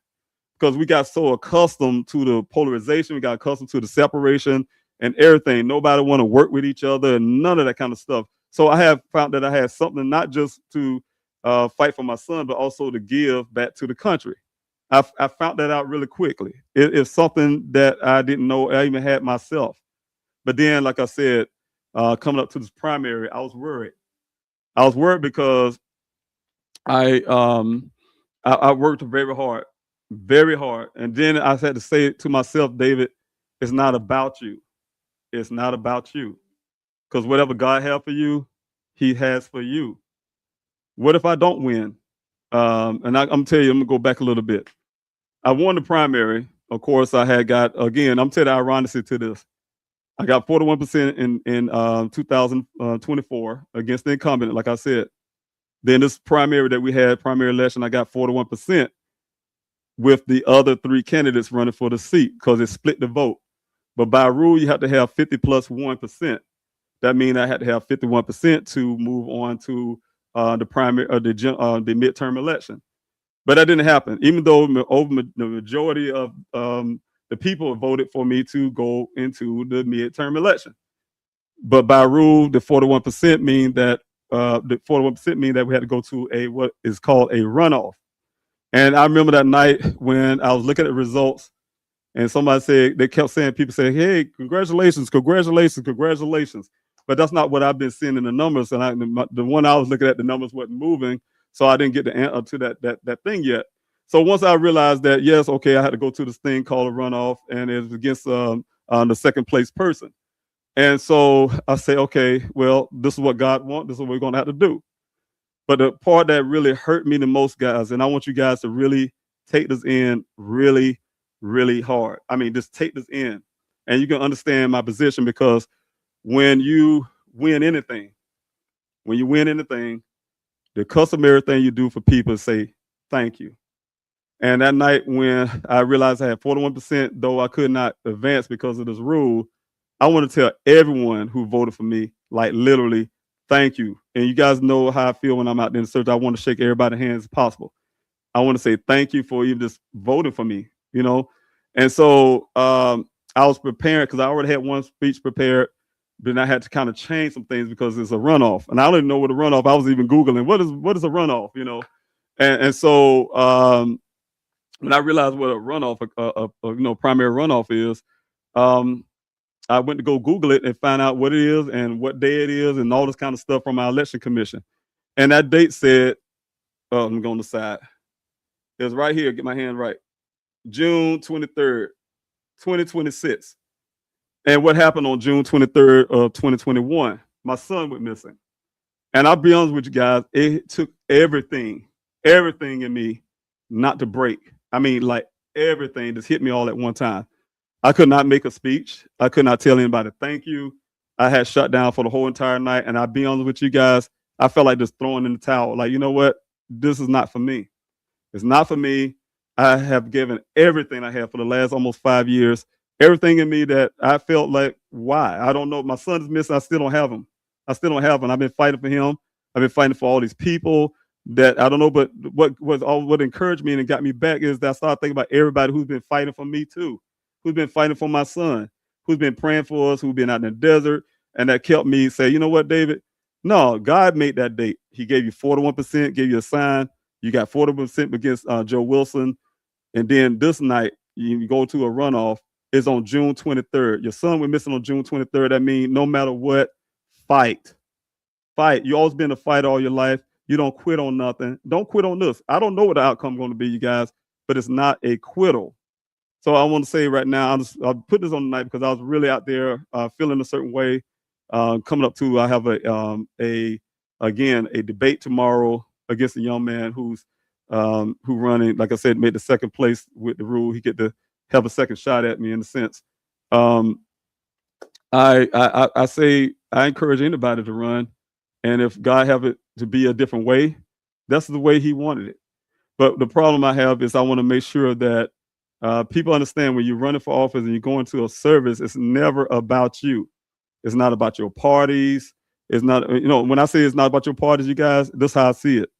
Because we got so accustomed to the polarization, we got accustomed to the separation and everything. Nobody want to work with each other and none of that kind of stuff. So I have found that I had something not just to fight for my son, but also to give back to the country. I found that out really quickly. It's something that I didn't know I even had myself. But then, like I said, coming up to this primary, I was worried. I was worried because I worked very hard, and then I had to say to myself, David, it's not about you. It's not about you, because whatever God has for you, He has for you. What if I don't win? I'm telling you, I'm gonna go back a little bit. I won the primary. Of course, I had got again. I'm telling you the ironicity to this. I got 41% in 2024 against the incumbent, like I said. Then this primary that we had, primary election, I got 41% with the other three candidates running for the seat because it split the vote. But by rule, you have to have 50 plus 1%. That means I had to have 51% to move on to the primary or the midterm election. But that didn't happen, even though the majority of the people voted for me to go into the midterm election. But by rule, the 41% mean that we had to go to what is called a runoff. And I remember that night when I was looking at the results, and somebody said they kept saying, people say, "Hey, congratulations, congratulations, congratulations." But that's not what I've been seeing in the numbers. And the one I was looking at, the numbers wasn't moving, so I didn't get the answer to that thing yet. So once I realized that, yes, okay, I had to go to this thing called a runoff, and it was against the second place person. And so I say, okay, well, this is what God wants. This is what we're going to have to do. But the part that really hurt me the most, guys, and I want you guys to really take this in really, really hard. I mean, just take this in, and you can understand my position, because when you win anything, the customary thing you do for people is say thank you. And that night when I realized I had 41%, though I could not advance because of this rule, I want to tell everyone who voted for me, like literally, thank you. And you guys know how I feel when I'm out there in the search. I want to shake everybody's hands as possible. I want to say thank you for even just voting for me. And so I was preparing because I already had one speech prepared. Then I had to kind of change some things because it's a runoff. And I don't even know what a runoff. I was even Googling what is a runoff. And so when I realized what a runoff, primary runoff is, I went to go Google it and find out what it is and what day it is and all this kind of stuff from our election commission. And that date said, let me go on the side. It was right here. Get my hand right. June 23rd, 2026. And what happened on June 23rd of 2021? My son went missing. And I'll be honest with you guys, it took everything in me not to break. I mean, like everything just hit me all at one time. I could not make a speech. I could not tell anybody thank you. I had shut down for the whole entire night. And I'll be honest with you guys, I felt like just throwing in the towel. Like, you know what? This is not for me. It's not for me. I have given everything I have for the last almost 5 years. Everything in me that I felt like, why? I don't know. My son is missing. I still don't have him. I've been fighting for him. I've been fighting for all these people that I don't know. But what encouraged me and got me back is that I started thinking about everybody who's been fighting for me too, who's been fighting for my son, who's been praying for us, who's been out in the desert, and that kept me say, you know what, David? No, God made that date. He gave you 41%, gave you a sign. You got 40% against Joe Wilson. And then this night, you go to a runoff. is on June 23rd. Your son went missing on June 23rd. That means no matter what, fight. Fight. You always been a fighter all your life. You don't quit on nothing. Don't quit on this. I don't know what the outcome is going to be, you guys, but it's not a quittal. So I want to say right now, I'll put this on tonight because I was really out there feeling a certain way. Coming up to, I have a debate tomorrow against a young man who running, like I said, made the second place with the rule. He get to have a second shot at me in a sense. I say I encourage anybody to run, and if God have it to be a different way, that's the way He wanted it. But the problem I have is I want to make sure that people understand when you're running for office and you're going to a service, it's never about you. It's not about your parties. It's not, when I say it's not about your parties, you guys, this is how I see it.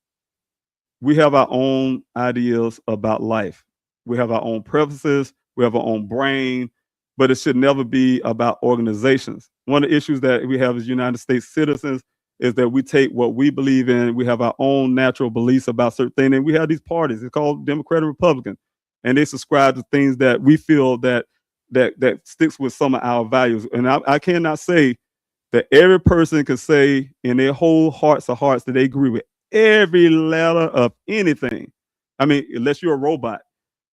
We have our own ideas about life. We have our own preferences. We have our own brain, but it should never be about organizations. One of the issues that we have as United States citizens is that we take what we believe in. We have our own natural beliefs about certain things, and we have these parties. It's called Democrat and Republican, and they subscribe to things that we feel that sticks with some of our values. And I cannot say that every person can say in their whole hearts of hearts that they agree with every letter of anything. I mean, unless you're a robot,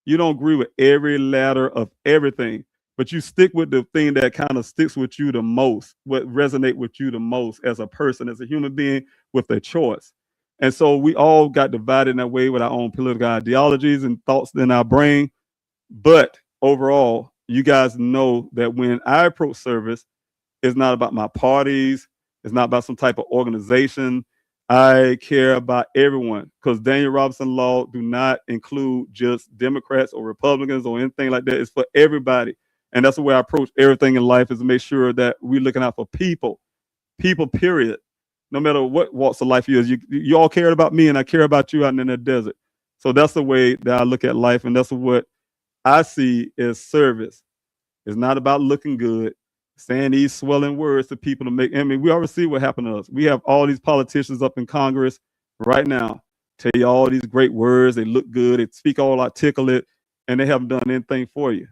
you don't agree with every letter of everything, but you stick with the thing that kind of sticks with you the most, what resonate with you the most as a person, as a human being with a choice. And so we all got divided in that way with our own political ideologies and thoughts in our brain. But overall, you guys know that when I approach service, it's not about my parties. It's not about some type of organization. I care about everyone because Daniel Robinson law do not include just Democrats or Republicans or anything like that. It's for everybody. And that's the way I approach everything in life, is to make sure that we're looking out for people, period. No matter what walks of life you is, you all care about me and I care about you out in the desert. So that's the way that I look at life. And that's what I see as service. It's not about looking good, saying these swelling words to people to make. I mean, we already see what happened to us. We have all these politicians up in Congress right now tell you all these great words. They look good. They speak all articulate, and they haven't done anything for you.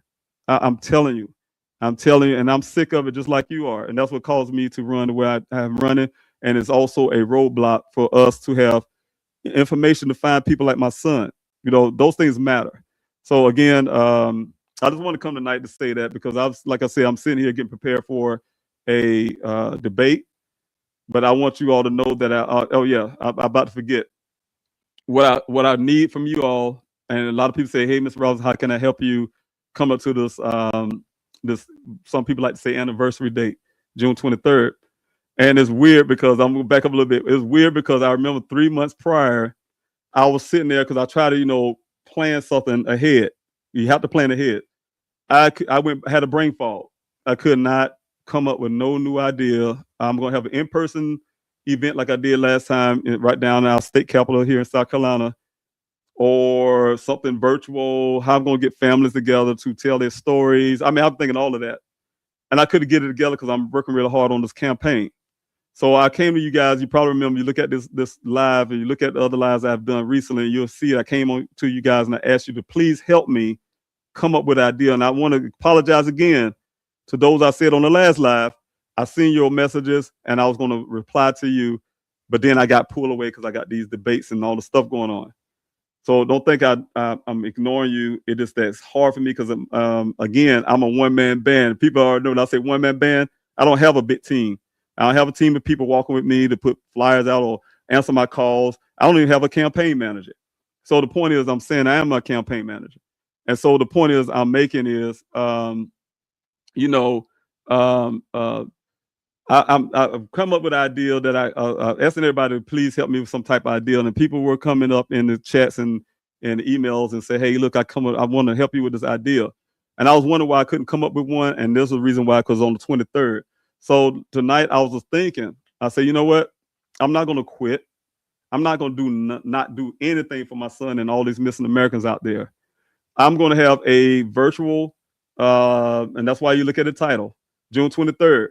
I'm telling you, and I'm sick of it, just like you are. And that's what caused me to run the way I'm running. And it's also a roadblock for us to have information to find people like my son. Those things matter. So again, I just want to come tonight to say that because like I said, I'm sitting here getting prepared for a debate, but I want you all to know that I'm about to forget what I need from you all. And a lot of people say, "Hey, Mr. Robinson, how can I help you come up to this?" Some people like to say anniversary date, June 23rd, and it's weird because I'm going to back up a little bit. It's weird because I remember 3 months prior, I was sitting there because I try to plan something ahead. You have to plan ahead. I had a brain fog. I could not come up with no new idea. I'm going to have an in-person event like I did last time, right down in our state capital here in South Carolina, or something virtual. How I'm going to get families together to tell their stories. I mean, I'm thinking all of that. And I couldn't get it together because I'm working really hard on this campaign. So I came to you guys. You probably remember, you look at this live and you look at the other lives I've done recently, and you'll see I came on to you guys and I asked you to please help me come up with an idea. And I want to apologize again to those I said on the last live. I seen your messages and I was going to reply to you, but then I got pulled away because I got these debates and all the stuff going on. So don't think I'm ignoring you. It is that it's hard for me because again, I'm a one-man band. People already know when I say one-man band, I don't have a big team. I don't have a team of people walking with me to put flyers out or answer my calls. I don't even have a campaign manager. So the point is, I'm saying I am a campaign manager. And so the point is I'm making is, I've come up with an idea that I asking everybody to please help me with some type of idea. And people were coming up in the chats and emails and say, "Hey, look, I want to help you with this idea." And I was wondering why I couldn't come up with one. And there's a reason why, because on the 23rd. So tonight I was just thinking, I said, you know what? I'm not going to quit. I'm not going to not do anything for my son and all these missing Americans out there. I'm going to have a virtual, and that's why you look at the title, June 23rd,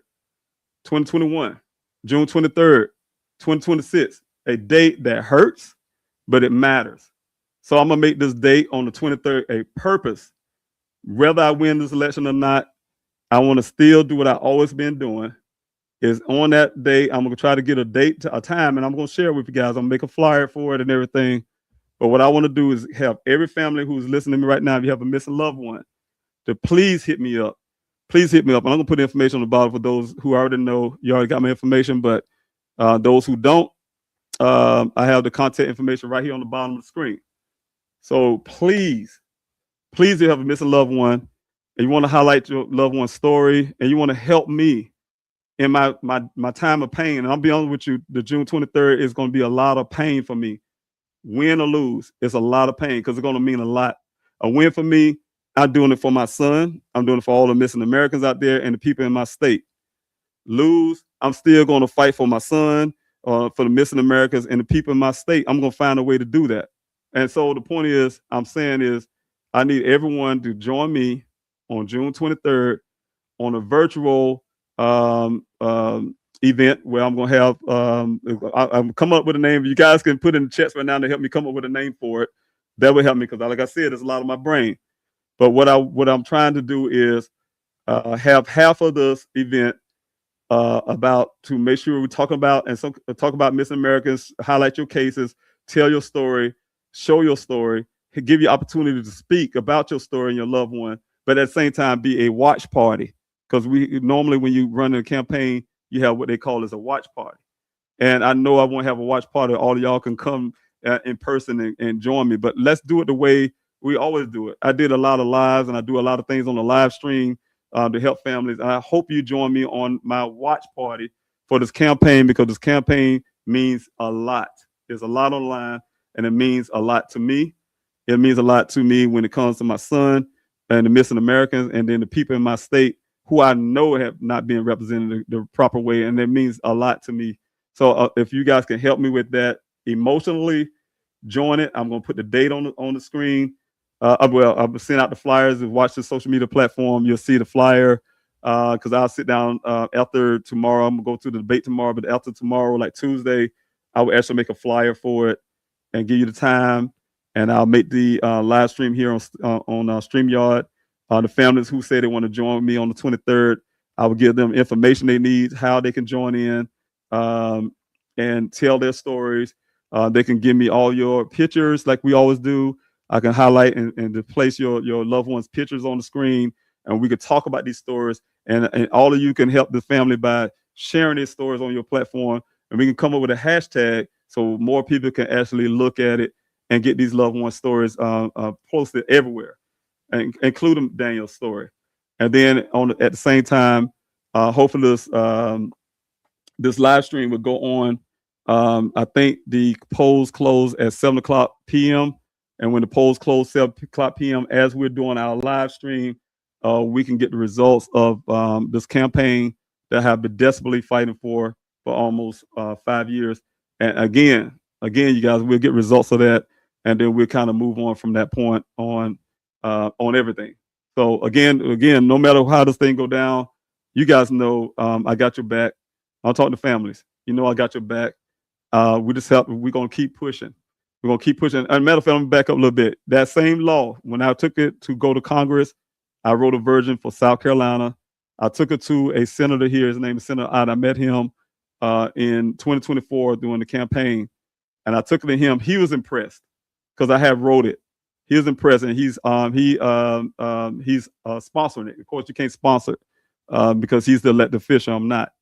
2021, June 23rd, 2026, a date that hurts, but it matters. So I'm going to make this date on the 23rd a purpose Whether I win this election or not, I want to still do what I've always been doing. Is on that day, I'm gonna try to get a date, a time, and I'm gonna share it with you guys. I'm gonna make a flyer for it and everything. But what I want to do is have every family who's listening to me right now, if you have a missing loved one, to please hit me up. Please hit me up. And I'm gonna put information on the bottom for those who already know. You already got my information, but those who don't, I have the contact information right here on the bottom of the screen. So please, if you have a missing loved one and you want to highlight your loved one's story and you want to help me in my time of pain, and I'll be honest with you, the June 23rd is going to be a lot of pain for me. Win or lose, it's a lot of pain because it's going to mean a lot. A win for me, I'm doing it for my son. I'm doing it for all the missing Americans out there and the people in my state. Lose, I'm still going to fight for my son, for the missing Americans and the people in my state. I'm going to find a way to do that. And so the point is, I'm saying is, I need everyone to join me on June 23rd on a virtual event where I'm going to have, I'm come up with a name. You guys can put in the chats right now to help me come up with a name for it. That would help me because, like I said, it's a lot of my brain. But what I'm trying to do is have half of this event about to make sure we're talking about and talk about missing Americans, highlight your cases, tell your story, show your story, give you opportunity to speak about your story and your loved one, but at the same time be a watch party. Because we normally, when you run a campaign, you have what they call as a watch party. And I know I won't have a watch party. All of y'all can come in person and join me, but let's do it the way we always do it. I did a lot of lives and I do a lot of things on the live stream to help families. And I hope you join me on my watch party for this campaign because this campaign means a lot. There's a lot on the line and it means a lot to me. It means a lot to me when it comes to my son and the missing Americans and then the people in my state who I know have not been represented the proper way. And it means a lot to me. So if you guys can help me with that emotionally, join it. I'm going to put the date on the screen. I'll send out the flyers and watch the social media platform. You'll see the flyer because I'll sit down after tomorrow. I'm going to go to the debate tomorrow, but after tomorrow, like Tuesday, I will actually make a flyer for it and give you the time. And I'll make the live stream here on StreamYard. The families who say they want to join me on the 23rd, I will give them information they need, how they can join in and tell their stories. They can give me all your pictures like we always do. I can highlight and place your loved ones' pictures on the screen, and we could talk about these stories. And all of you can help the family by sharing these stories on your platform, and we can come up with a hashtag so more people can actually look at it and get these loved one stories posted everywhere, and including Daniel's story. And then at the same time, hopefully this live stream will go on. I think the polls close at 7:00 p.m. And when the polls close 7:00 p.m., as we're doing our live stream, we can get the results of this campaign that I've been desperately fighting for almost 5 years. And again, you guys, we'll get results of that, and then we'll kind of move on from that point on everything. So again, no matter how this thing go down, you guys know I got your back. I'll talk to families. You know I got your back. We're gonna keep pushing. We're gonna keep pushing. And matter of fact, I'm gonna back up a little bit. That same law, when I took it to go to Congress, I wrote a version for South Carolina. I took it to a senator here. His name is Senator Odd. I met him in 2024 during the campaign, and I took it to him. He was impressed because I have wrote it. He was impressed, and he's sponsoring it. Of course, you can't sponsor it because he's the elected official. I'm not.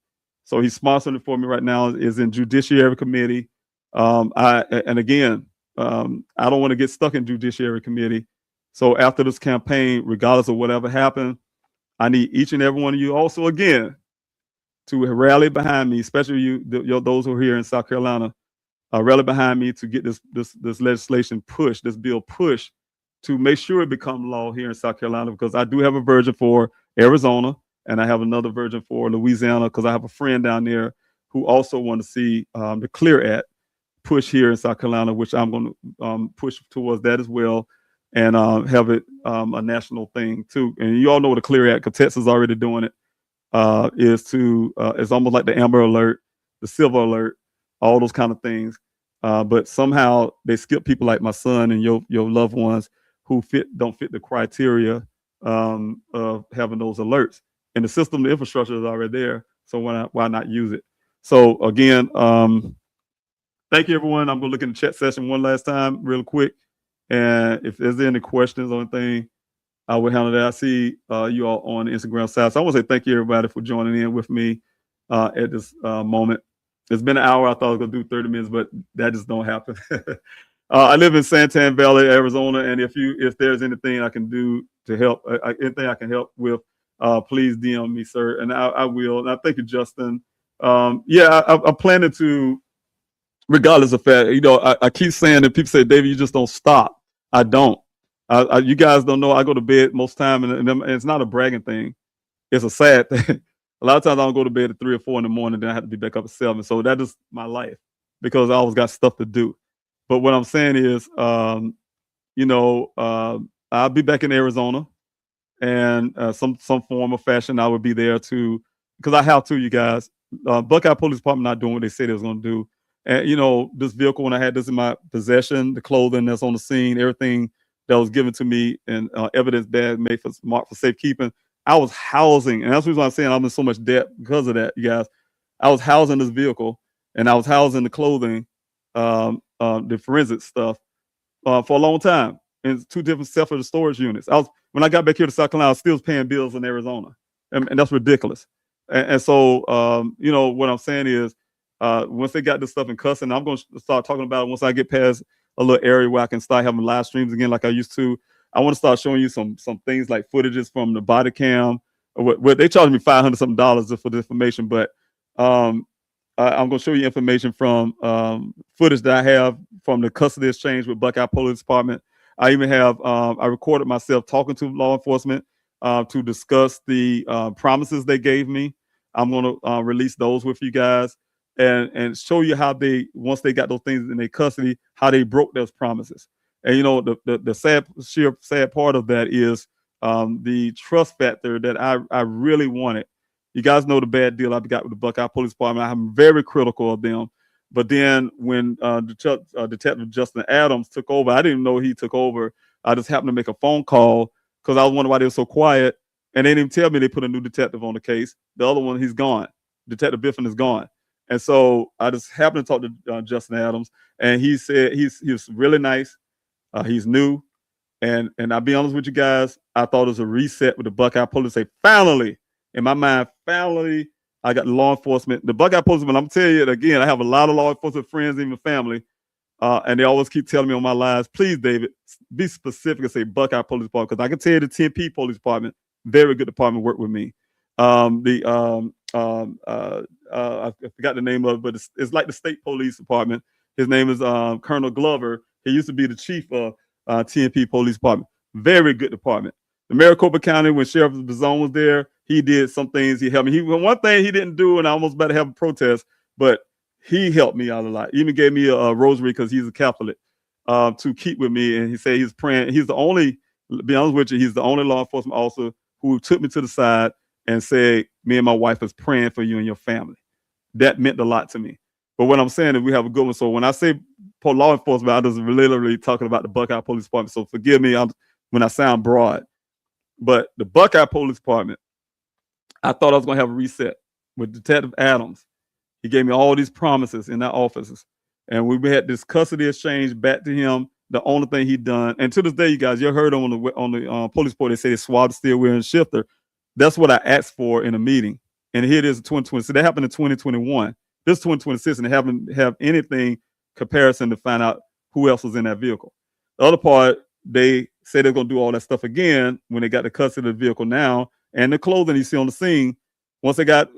So he's sponsoring it for me right now. Is in Judiciary Committee. I don't want to get stuck in Judiciary Committee. So after this campaign, regardless of whatever happened, I need each and every one of you also again to rally behind me, especially those who are here in South Carolina, rally behind me to get this legislation pushed, this bill pushed to make sure it become law here in South Carolina, because I do have a version for Arizona and I have another version for Louisiana because I have a friend down there who also want to see the Clear Act push here in South Carolina, which I'm going to push towards that as well, and have it a national thing too. And you all know the Clear Act, because Texas is already doing it. It's almost like the Amber Alert, the Silver Alert, all those kind of things. But somehow they skip people like my son and your loved ones who don't fit the criteria of having those alerts. And the system, the infrastructure is already there. So why not use it? So again, thank you, everyone. I'm going to look in the chat session one last time real quick. And if there's any questions or anything, I will handle that. I see you all on the Instagram side. So I want to say thank you, everybody, for joining in with me at this moment. It's been an hour. I thought I was going to do 30 minutes, but that just don't happen. I live in Santan Valley, Arizona, and if there's anything I can do to help, anything I can help with, please DM me, sir, and I will. And I thank you, Justin. I'm planning to, regardless of fact, I keep saying that people say, David, you just don't stop. I don't. You guys don't know I go to bed most time, and it's not a bragging thing. It's a sad thing. A lot of times I don't go to bed at 3 or 4 in the morning, then I have to be back up at 7. So that is my life because I always got stuff to do. But what I'm saying is, I'll be back in Arizona, and some form of fashion I would be there to, because I have to, you guys. Buckeye Police Department not doing what they said they was going to do. And this vehicle, when I had this in my possession, the clothing that's on the scene, everything that was given to me, and evidence bag made for marked for safekeeping, I was housing, and that's the reason why I'm saying I'm in so much debt because of that, you guys. I was housing this vehicle, and I was housing the clothing, the forensic stuff, for a long time in 2 different separate storage units. When I got back here to South Carolina, I was still paying bills in Arizona, and that's ridiculous. And so, what I'm saying is, once they got this stuff in custody, I'm going to start talking about it once I get past a little area where I can start having live streams again like I used to. I want to start showing you some things like footages from the body cam. What they charged me $500 something just for the information, but I'm going to show you information from footage that I have from the custody exchange with Buckeye Police Department. I even have I recorded myself talking to law enforcement to discuss the promises they gave me. I'm going to release those with you guys and show you how they, once they got those things in their custody, how they broke those promises. And the sad part of that is the trust factor that I really wanted. You guys know the bad deal I've got with the Buckeye Police Department. I'm very critical of them. But then when Detective Justin Adams took over, I didn't know he took over. I just happened to make a phone call because I was wondering why they were so quiet. And they didn't even tell me they put a new detective on the case. The other one, he's gone. Detective Biffin is gone. And so I just happened to talk to Justin Adams, and he said he's really nice. He's new. And I'll be honest with you guys, I thought it was a reset with the Buckeye Police. Say, finally, in my mind, finally, I got law enforcement. The Buckeye Policeman, I'm telling you it again, I have a lot of law enforcement friends, even family, and they always keep telling me on my lives, please, David, be specific and say Buckeye Police Department, because I can tell you the 10P Police Department, very good department, work with me. I forgot the name of it, but it's like the state police department. His name is Colonel Glover. He used to be the chief of TNP Police Department. Very good department. The Maricopa County, when Sheriff Bazone was there, he did some things. He helped me. One thing he didn't do, and I almost about to have a protest, but he helped me out a lot. He even gave me a rosary because he's a Catholic to keep with me. And he said he's praying. He's the only, to be honest with you, he's the only law enforcement officer who took me to the side and said, me and my wife is praying for you and your family. That meant a lot to me. But what I'm saying is we have a good one. So when I say law enforcement, I just literally talking about the Buckeye Police Department. So forgive me when I sound broad. But the Buckeye Police Department, I thought I was going to have a reset with Detective Adams. He gave me all these promises in our offices. And we had this custody exchange back to him, the only thing he'd done. And to this day, you guys, you heard on the police report, they say they swabbed the steel wheel and shifter. That's what I asked for in a meeting. And here it is in 2020. So that happened in 2021. This is 2026, and they haven't have anything comparison to find out who else was in that vehicle. The other part, they say they're going to do all that stuff again when they got the custody of the vehicle now. And the clothing you see on the scene, once they got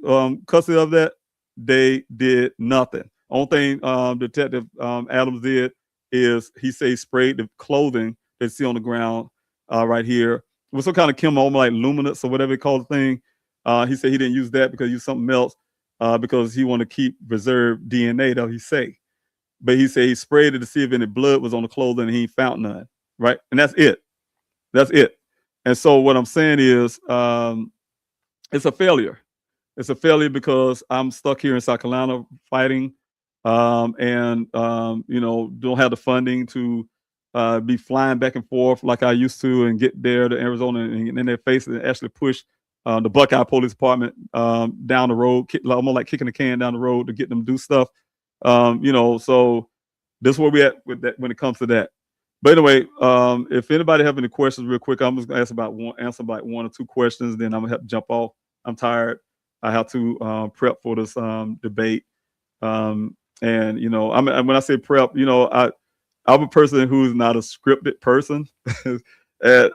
custody of that, they did nothing. Only thing Detective Adams did is he sprayed the clothing that you see on the ground right here with some kind of chemical like luminance or whatever they call the thing. He said he didn't use that because he used something else because he wanted to keep reserved DNA, though he say. But he said he sprayed it to see if any blood was on the clothing, and he found none. Right, and that's it. That's it. And so what I'm saying is, it's a failure. It's a failure because I'm stuck here in South Carolina fighting, and don't have the funding to be flying back and forth like I used to, and get there to Arizona and in their face and actually push the Buckeye Police Department down the road, almost like kicking the can down the road to get them to do stuff. So this is where we at with that when it comes to that. But anyway, if anybody have any questions real quick, I'm just gonna answer about one or two questions, then I'm gonna have to jump off. I'm tired. I have to prep for this debate. And when I say prep, I'm a person who's not a scripted person. And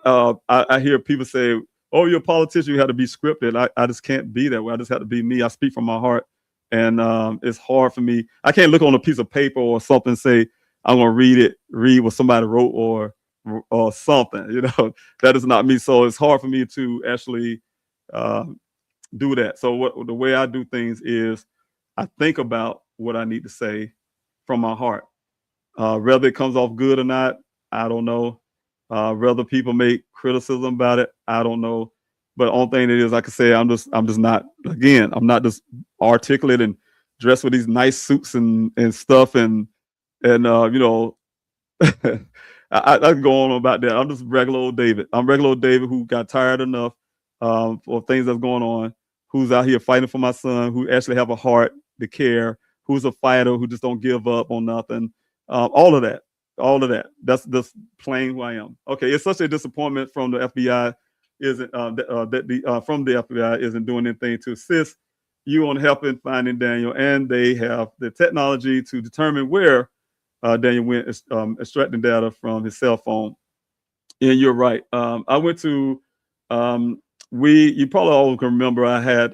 I hear people say, "Oh, you're a politician. You have to be scripted." I just can't be that way. I just have to be me. I speak from my heart, and it's hard for me. I can't look on a piece of paper or something and say I'm gonna read what somebody wrote or something. That is not me. So it's hard for me to actually do that. So the way I do things is I think about what I need to say from my heart. Whether it comes off good or not, I don't know. Whether people make criticism about it, I don't know. But the only thing it is, I can say, I'm just not. Again, I'm not just articulate and dressed with these nice suits and stuff, and I can go on about that. I'm just regular old David. I'm regular old David who got tired enough for things that's going on, who's out here fighting for my son, who actually have a heart to care, who's a fighter, who just don't give up on nothing. All of that. That's just plain who I am. Okay, it's such a disappointment from the FBI from the FBI isn't doing anything to assist you on helping finding Daniel, and they have the technology to determine where Daniel went extracting data from his cell phone. And you're right. I went to you probably all can remember I had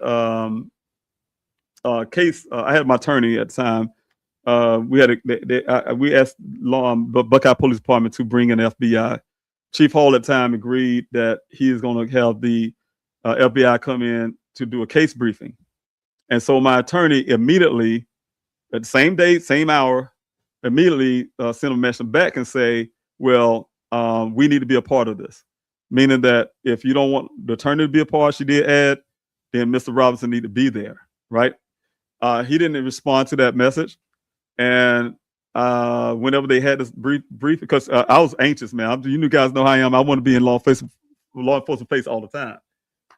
case. I had my attorney at the time. We asked Buckeye Police Department to bring in the FBI. Chief Hall at the time agreed that he is going to have the FBI come in to do a case briefing. And so my attorney immediately, at the same day, same hour, immediately sent a message back and say, well, we need to be a part of this. Meaning that if you don't want the attorney to be a part, she did add, then Mr. Robinson need to be there, right? He didn't respond to that message. And whenever they had this brief, because I was anxious, man. You guys know how I am. I want to be in law enforcement face all the time.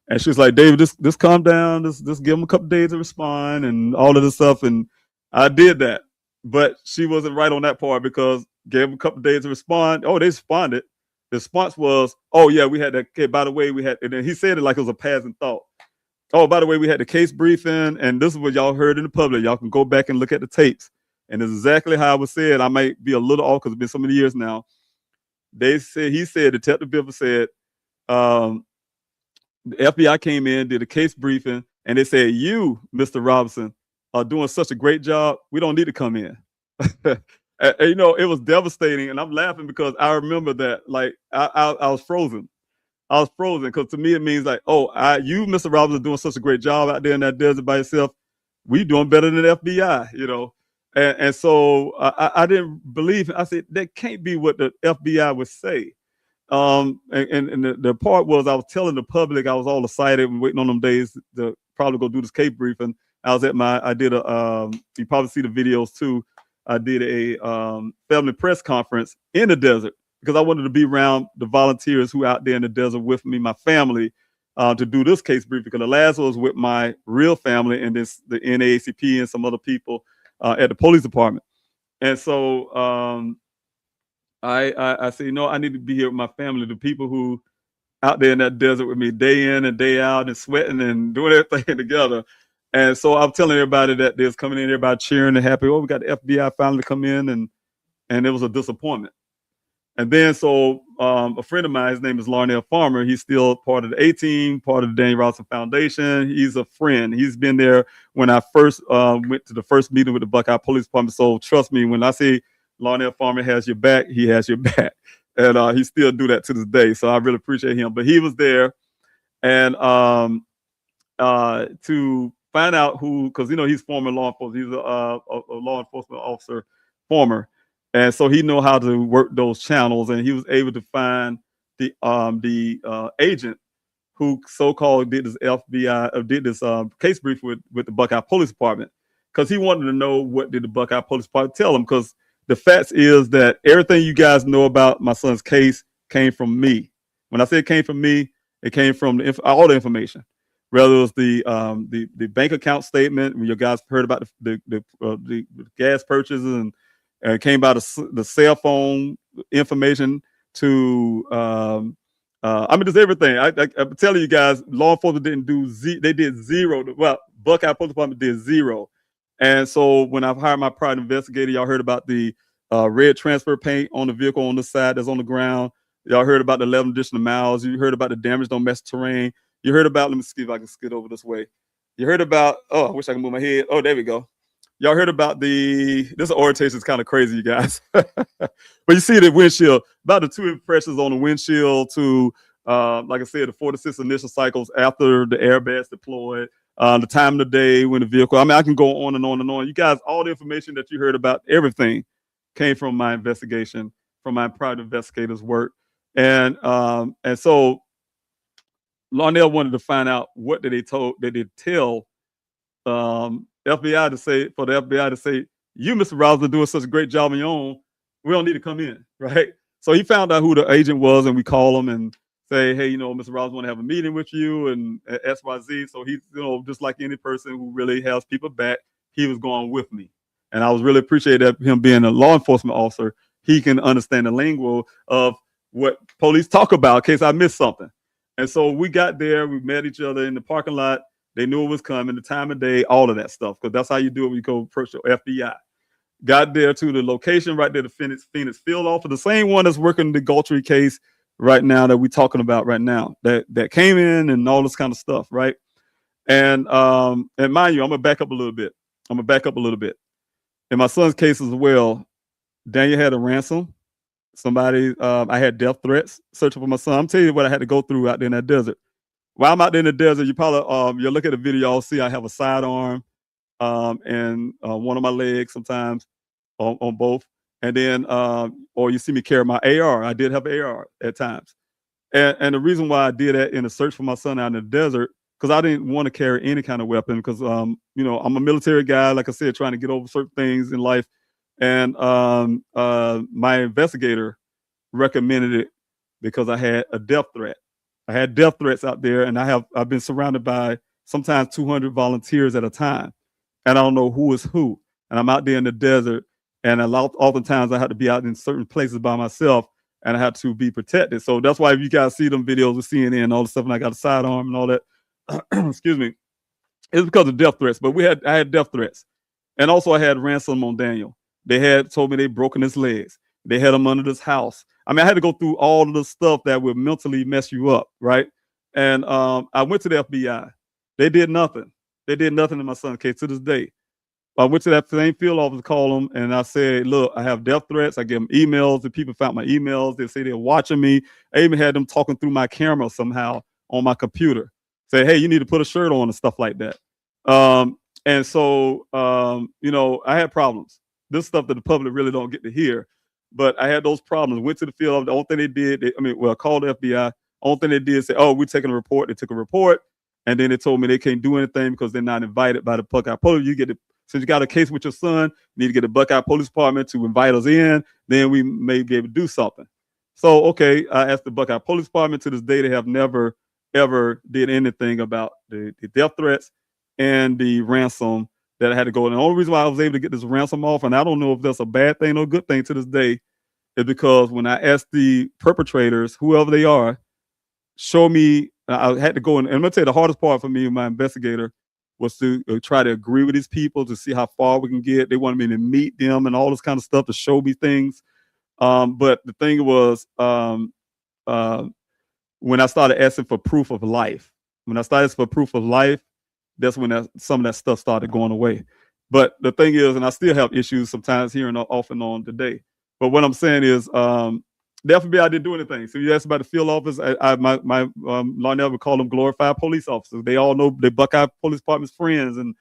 And she was like, David, just calm down. Just give them a couple days to respond and all of this stuff. And I did that. But she wasn't right on that part because gave them a couple days to respond. Oh, they responded. The response was, oh, yeah, we had that. Okay, by the way, we had, and then he said it like it was a passing thought. Oh, by the way, we had the case briefing, and this is what y'all heard in the public. Y'all can go back and look at the tapes. And it's exactly how I was said. I might be a little off because it's been so many years now. He said, Detective Bibber said, the FBI came in, did a case briefing, and they said, you, Mr. Robinson, are doing such a great job. We don't need to come in. And, it was devastating. And I'm laughing because I remember that, like, I was frozen. I was frozen because to me, it means like, you, Mr. Robinson, are doing such a great job out there in that desert by yourself. We doing better than the FBI, And so I didn't believe it. I said, that can't be what the FBI would say. And the part was I was telling the public I was all excited and waiting on them days to probably go do this case briefing. I did you probably see the videos too. I did a family press conference in the desert because I wanted to be around the volunteers who out there in the desert with me, my family, to do this case briefing. Because the last one was with my real family and this the NAACP and some other people at the police department. And so I said, I need to be here with my family, the people who out there in that desert with me day in and day out and sweating and doing everything together. And so I'm telling everybody that there's coming in, everybody cheering and happy. Oh, we got the FBI finally come in, and it was a disappointment. And then so a friend of mine, his name is Larnell Farmer. He's still part of the A-Team, part of the Daniel Robinson Foundation. He's a friend. He's been there when I first went to the first meeting with the Buckeye Police Department. So trust me, when I say Larnell Farmer has your back, he has your back. And he still do that to this day. So I really appreciate him. But he was there. And to find out who, because he's former law enforcement, he's a law enforcement officer, former, and so he know how to work those channels, and he was able to find the agent who so-called did this case brief with the Buckeye Police Department, because he wanted to know what did the Buckeye Police Department tell him, because the facts is that everything you guys know about my son's case came from me. When I say it came from me, it came from all the information. Whether it was the bank account statement, when you guys heard about the gas purchases, and it came about the cell phone information to I mean, there's everything. I'm telling you guys, law enforcement didn't do they did zero. Well, Buckeye Police Department did zero. And so when I've hired my private investigator, y'all heard about the red transfer paint on the vehicle on the side that's on the ground. Y'all heard about the 11 additional miles. You heard about the damage don't mess terrain. You heard about, let me see if I can skid over this way. You heard about, oh, I wish I could move my head. Oh, there we go. Y'all heard about this orientation is kind of crazy, you guys. But you see the windshield, about the 2 impressions on the windshield to, like I said, the 4 to 6 initial cycles after the airbags deployed, the time of the day when the vehicle, I mean, I can go on and on and on. You guys, all the information that you heard about, everything came from my investigation, from my private investigators' work. And so Larnell wanted to find out what did they tell FBI to say, for the FBI to say, you, Mr. Robinson, doing such a great job on your own, we don't need to come in, right? So he found out who the agent was, and we call him and say, hey, Mr. Robinson want to have a meeting with you and XYZ. So he's, just like any person who really has people back, he was going with me. And I was really appreciate that him being a law enforcement officer, he can understand the lingo of what police talk about in case I missed something. And so we got there, we met each other in the parking lot. They knew it was coming, the time of day, all of that stuff, because that's how you do it when you go approach the FBI. Got there to the location right there, the Phoenix field officer, the same one that's working the Galtrey case right now that we're talking about right now, that came in and all this kind of stuff, right? And mind you, I'm gonna back up a little bit. In my son's case as well, Daniel had a ransom. Somebody, I had death threats searching for my son. I'm telling you what I had to go through out there in that desert. While I'm out there in the desert, you probably you'll look at the video, you'll see I have a sidearm and one of my legs sometimes on both. And then or you see me carry my AR. I did have an AR at times. And the reason why I did that in a search for my son out in the desert, because I didn't want to carry any kind of weapon, because I'm a military guy, like I said, trying to get over certain things in life. And my investigator recommended it because I had a death threat. I had death threats out there, and I've been surrounded by sometimes 200 volunteers at a time, and I don't know who is who. And I'm out there in the desert, and oftentimes I have to be out in certain places by myself, and I have to be protected. So that's why if you guys see them videos with CNN and all the stuff, and I got a sidearm and all that, excuse me, it's because of death threats. But I had death threats, and also I had ransom on Daniel. They had told me they'd broken his legs. They had him under this house. I mean, I had to go through all of the stuff that would mentally mess you up, right? And I went to the FBI. They did nothing. They did nothing in my son's case to this day. I went to that same field office, called them, and I said, look, I have death threats. I give them emails. The people found my emails. They say they're watching me. I even had them talking through my camera somehow on my computer. Say, hey, you need to put a shirt on and stuff like that. And so, I had problems. This stuff that the public really don't get to hear. But I had those problems. Went to the field. The only thing they did, called the FBI. Only thing they did say, oh, we're taking a report. They took a report. And then they told me they can't do anything because they're not invited by the Buckeye Police. Since you got a case with your son, you need to get the Buckeye Police Department to invite us in. Then we may be able to do something. So, okay, I asked the Buckeye Police Department. To this day, they have never, ever did anything about the death threats and the ransom that I had to go. And the only reason why I was able to get this ransom off, and I don't know if that's a bad thing or a good thing to this day, is because when I asked the perpetrators, whoever they are, show me, I had to go in, and I'm gonna tell you the hardest part for me and my investigator was to try to agree with these people to see how far we can get. They wanted me to meet them and all this kind of stuff to show me things. But the thing was, when I started asking for proof of life, that's when some of that stuff started going away. But the thing is, and I still have issues sometimes here and off and on today. But what I'm saying is, the FBI didn't do anything. So you asked about the field office. My Larnell would call them glorified police officers. They all know the Buckeye Police Department's friends, and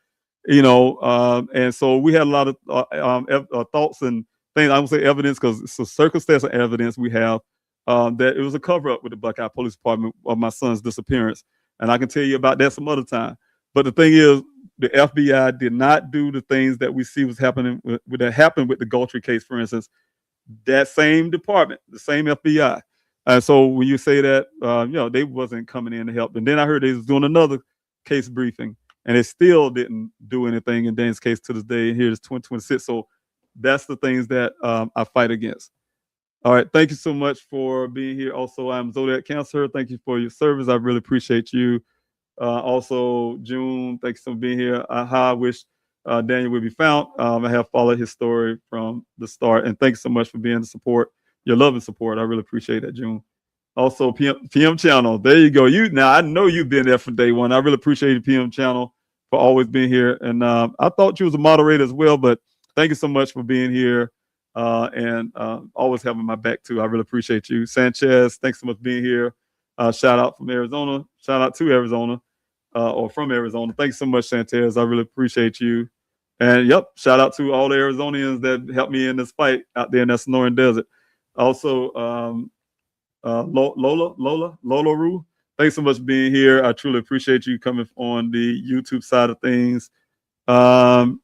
and so we had a lot of thoughts and things. I don't say evidence because it's a circumstantial evidence we have that it was a cover up with the Buckeye Police Department of my son's disappearance, and I can tell you about that some other time. But the thing is, the FBI did not do the things that we see was happening that happened with the Gultry case, for instance. That same department, the same FBI. So when you say that, they wasn't coming in to help. And then I heard they was doing another case briefing, and they still didn't do anything in Dane's case to this day. And here's 2026. So that's the things that I fight against. All right. Thank you so much for being here. Also, I'm Zodiac Cancer. Thank you for your service. I really appreciate you. Also, June, thanks for being here. How I wish Daniel would be found. I have followed his story from the start, and thanks so much for being the support, your love and support. I really appreciate that, June. Also, PM Channel, there you go. Now I know you've been there from day one. I really appreciate you, PM Channel, for always being here. And I thought you was a moderator as well, but thank you so much for being here and always having my back too. I really appreciate you, Sanchez. Thanks so much for being here. Shout out from Arizona. Shout out to Arizona. Or from Arizona. Thanks so much, Sanchez. I really appreciate you. And shout out to all the Arizonians that helped me in this fight out there in that Sonoran Desert. Also, Lola Rue. Thanks so much for being here. I truly appreciate you coming on the YouTube side of things. And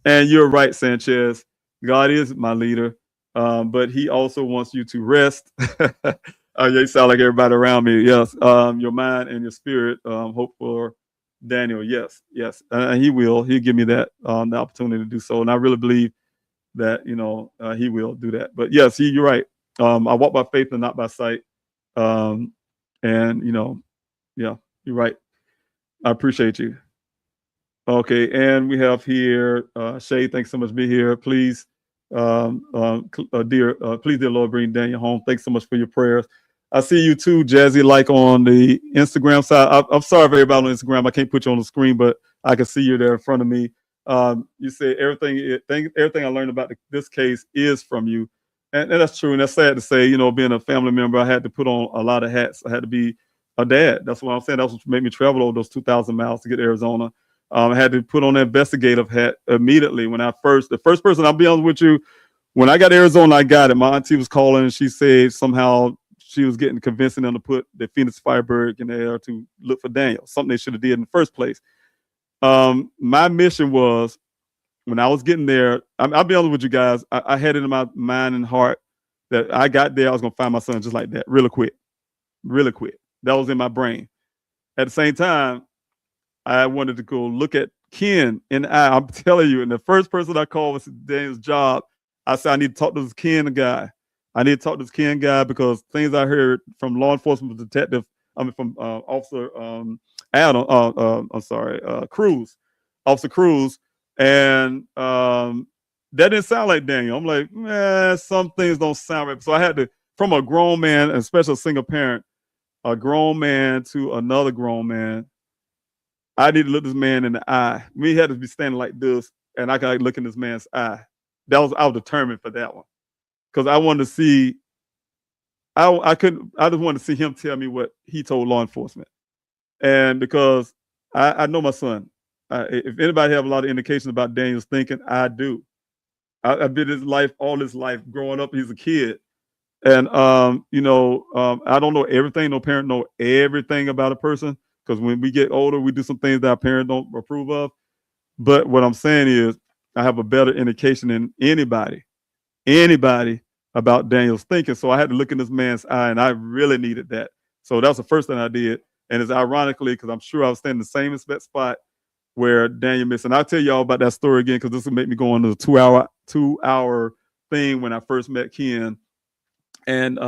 you're right, Sanchez. God is my leader, but He also wants you to rest. You sound like everybody around me. Yes. Your mind and your spirit. Hope for Daniel. Yes. He will. He'll give me that the opportunity to do so. And I really believe that, he will do that. But yes, you're right. I walk by faith and not by sight. And, you're right. I appreciate you. Okay. And we have here, Shay, thanks so much for being here. Please, dear Lord, bring Daniel home. Thanks so much for your prayers. I see you too, Jazzy, like on the Instagram side. I'm sorry for everybody on Instagram. I can't put you on the screen, but I can see you there in front of me. You say everything I learned about this case is from you. And that's true. And that's sad to say, being a family member, I had to put on a lot of hats. I had to be a dad. That's what I'm saying. That's what made me travel over those 2,000 miles to get to Arizona. I had to put on the investigative hat immediately when the first person, I'll be honest with you, when I got to Arizona, I got it. My auntie was calling and she said somehow she was getting convincing them to put the Phoenix Firebird in there to look for Daniel, something they should have did in the first place. My mission was, when I was getting there, I'll be honest with you guys, I had it in my mind and heart that I got there, I was going to find my son just like that, really quick. That was in my brain. At the same time, I wanted to go look at Ken in the eye. I'm telling you, and the first person I called was Daniel's job. I said, I need to talk to this Ken guy. Because things I heard from law enforcement detective, from Officer Cruz, Officer Cruz, and that didn't sound like Daniel. I'm like, man, some things don't sound right. So I had to, from a grown man, especially a single parent, a grown man to another grown man, I need to look this man in the eye. We had to be standing like this, and I got to look in this man's eye. I was determined for that one. Because I wanted to see, I just wanted to see him tell me what he told law enforcement. And because I know my son, if anybody have a lot of indication about Daniel's thinking, I do. I've been all his life growing up. He's a kid. And, I don't know everything. No parent know everything about a person. Because when we get older, we do some things that our parents don't approve of. But what I'm saying is, I have a better indication than anybody about Daniel's thinking. So I had to look in this man's eye, and I really needed that. So that was the first thing I did. And it's ironically, because I'm sure I was standing in the same spot where Daniel missed. And I'll tell y'all about that story again, because this will make me go on to the two-hour thing when I first met Ken. And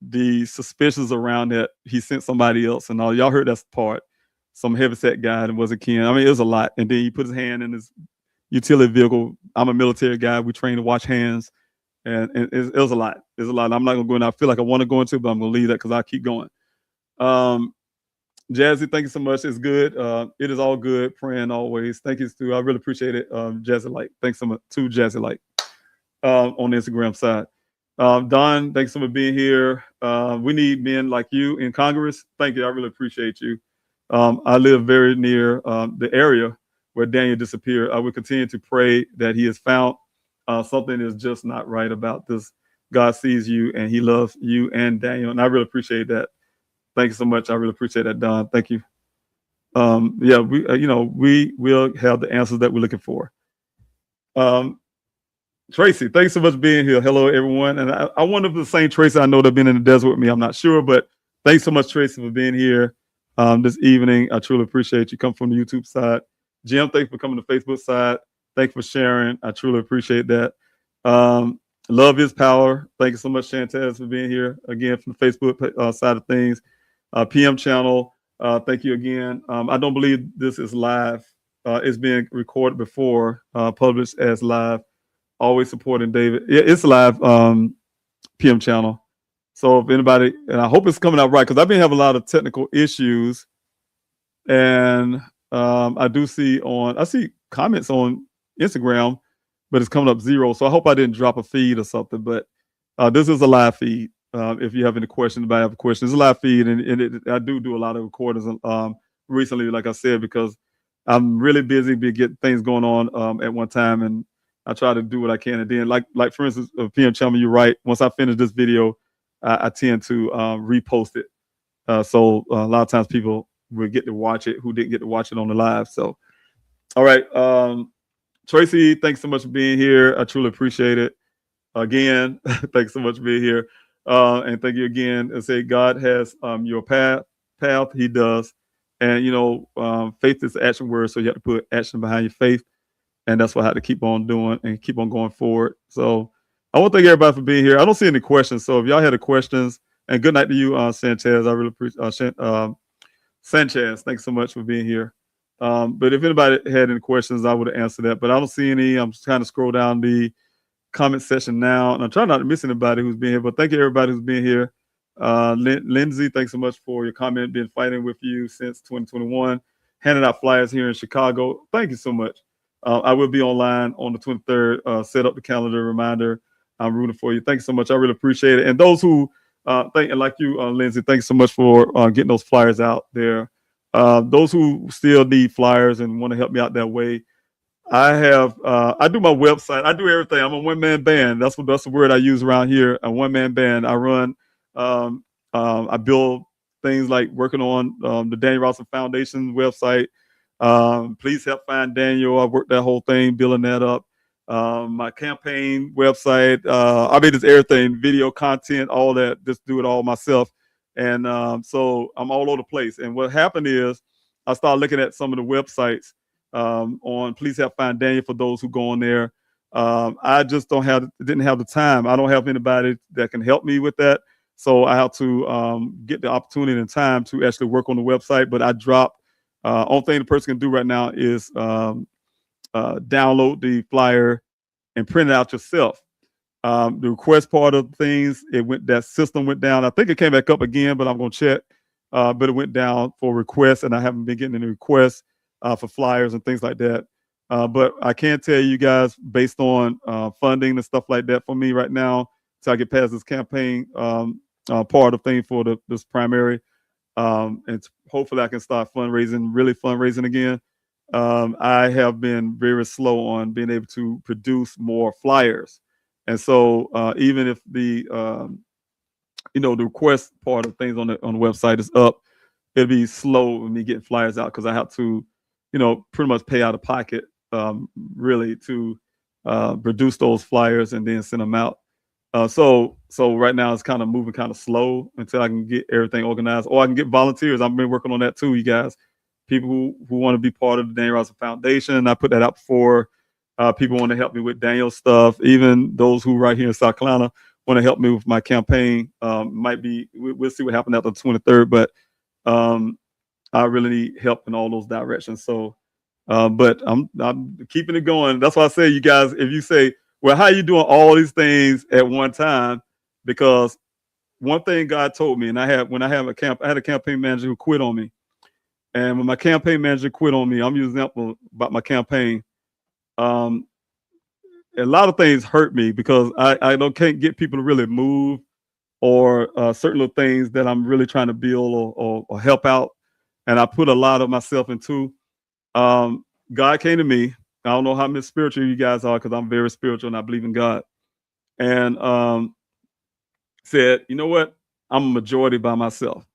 the suspicions around that he sent somebody else and all. Y'all heard that part. Some heavyset guy, and it wasn't Ken. I mean, it was a lot. And then he put his hand in his utility vehicle. I'm a military guy. We train to watch hands. And it was a lot. It's a lot. I'm not going to go in. I feel like I want to go into it, but I'm going to leave that because I'll keep going. Jazzy, thank you so much. It's good. It is all good. Praying always. Thank you, Stu. I really appreciate it. Jazzy Light. Thanks so much to Jazzy Light on the Instagram side. Don, thanks so much for being here. We need men like you in Congress. Thank you. I really appreciate you. I live very near the area where Daniel disappeared. I will continue to pray that he is found. Something is just not right about this. God sees you and he loves you and Daniel. And I really appreciate that. Thank you so much. I really appreciate that, Don. Thank you. yeah, we will have the answers that we're looking for. Um, Tracy, thanks so much for being here. Hello, everyone. And I wonder if the same Tracy I know that been in the desert with me. I'm not sure, but thanks so much, Tracy, for being here this evening. I truly appreciate you. Come from the YouTube side. Jim, thanks for coming to the Facebook side. Thanks for sharing. I truly appreciate that. Um, Love is power. Thank you so much, Shantaz, for being here again from the Facebook side of things. PM channel. Thank you again. I don't believe this is live. It's being recorded before, published as live. Always supporting David. It's live PM channel. So if anybody, and I hope it's coming out right, because I've been having a lot of technical issues, and I see comments on Instagram, but it's coming up 0. So I hope I didn't drop a feed or something. But this is a live feed. If you have any questions, I have a question. It's a live feed, and I do a lot of recordings recently, like I said, because I'm really busy, getting things going on at one time, and I try to do what I can. And then, like for instance, PM channel, you're right. Once I finish this video, I tend to repost it. So a lot of times people will get to watch it who didn't get to watch it on the live. So, all right. Tracy, thanks so much for being here. I truly appreciate it. Again, thanks so much for being here. And thank you again. And say God has your path. He does. And, faith is the action word. So you have to put action behind your faith. And that's what I had to keep on doing and keep on going forward. So I want to thank everybody for being here. I don't see any questions. So if y'all had any questions, and good night to you, Sanchez. I really appreciate Sanchez. Thanks so much for being here. But if anybody had any questions, I would have answered that. But I don't see any. I'm just trying to scroll down the comment section now, and I'm trying not to miss anybody who's been here. But thank you, everybody who's been here. Lindsay, thanks so much for your comment. Been fighting with you since 2021, handing out flyers here in Chicago. Thank you so much. I will be online on the 23rd. Set up the calendar reminder. I'm rooting for you. Thanks so much. I really appreciate it. And those who like you, Lindsay, thanks so much for getting those flyers out there. Those who still need flyers and want to help me out that way, I do my website. I do everything. I'm a one-man band. That's the word I use around here. A one-man band. I run. I build things like working on the Daniel Robinson Foundation website. Please help find Daniel. I worked that whole thing, building that up. My campaign website. It's everything, video content, all that. Just do it all myself. And so I'm all over the place. And what happened is I started looking at some of the websites on Please Help Find Daniel for those who go on there. I just didn't have the time. I don't have anybody that can help me with that. So I have to get the opportunity and time to actually work on the website. But I dropped. Only thing the person can do right now is download the flyer and print it out yourself. The request part of things, that system went down. I think it came back up again, but I'm gonna check. But it went down for requests, and I haven't been getting any requests for flyers and things like that. But I can tell you guys, based on funding and stuff like that for me right now, till I get past this campaign part of thing for this primary, and hopefully I can start really fundraising again. I have been very slow on being able to produce more flyers. And so even if the request part of things on the website is up, it'll be slow with me getting flyers out because I have to, pretty much pay out of pocket really to produce those flyers and then send them out. So right now it's kind of moving kind of slow until I can get everything organized, or I can get volunteers. I've been working on that too, you guys. People who want to be part of the Daniel Robinson Foundation. I put that out before. People want to help me with Daniel's stuff. Even those who right here in South Carolina want to help me with my campaign. We'll see what happens after the 23rd, but I really need help in all those directions. So, but I'm keeping it going. That's why I say, you guys, if you say, well, how are you doing all these things at one time? Because one thing God told me, and I had a campaign manager who quit on me. And when my campaign manager quit on me, I'm using that about my campaign. A lot of things hurt me because I can't get people to really move, or certain little things that I'm really trying to build or help out. And I put a lot of myself into. God came to me. I don't know how spiritual you guys are, because I'm very spiritual and I believe in God. And said, you know what? I'm a majority by myself.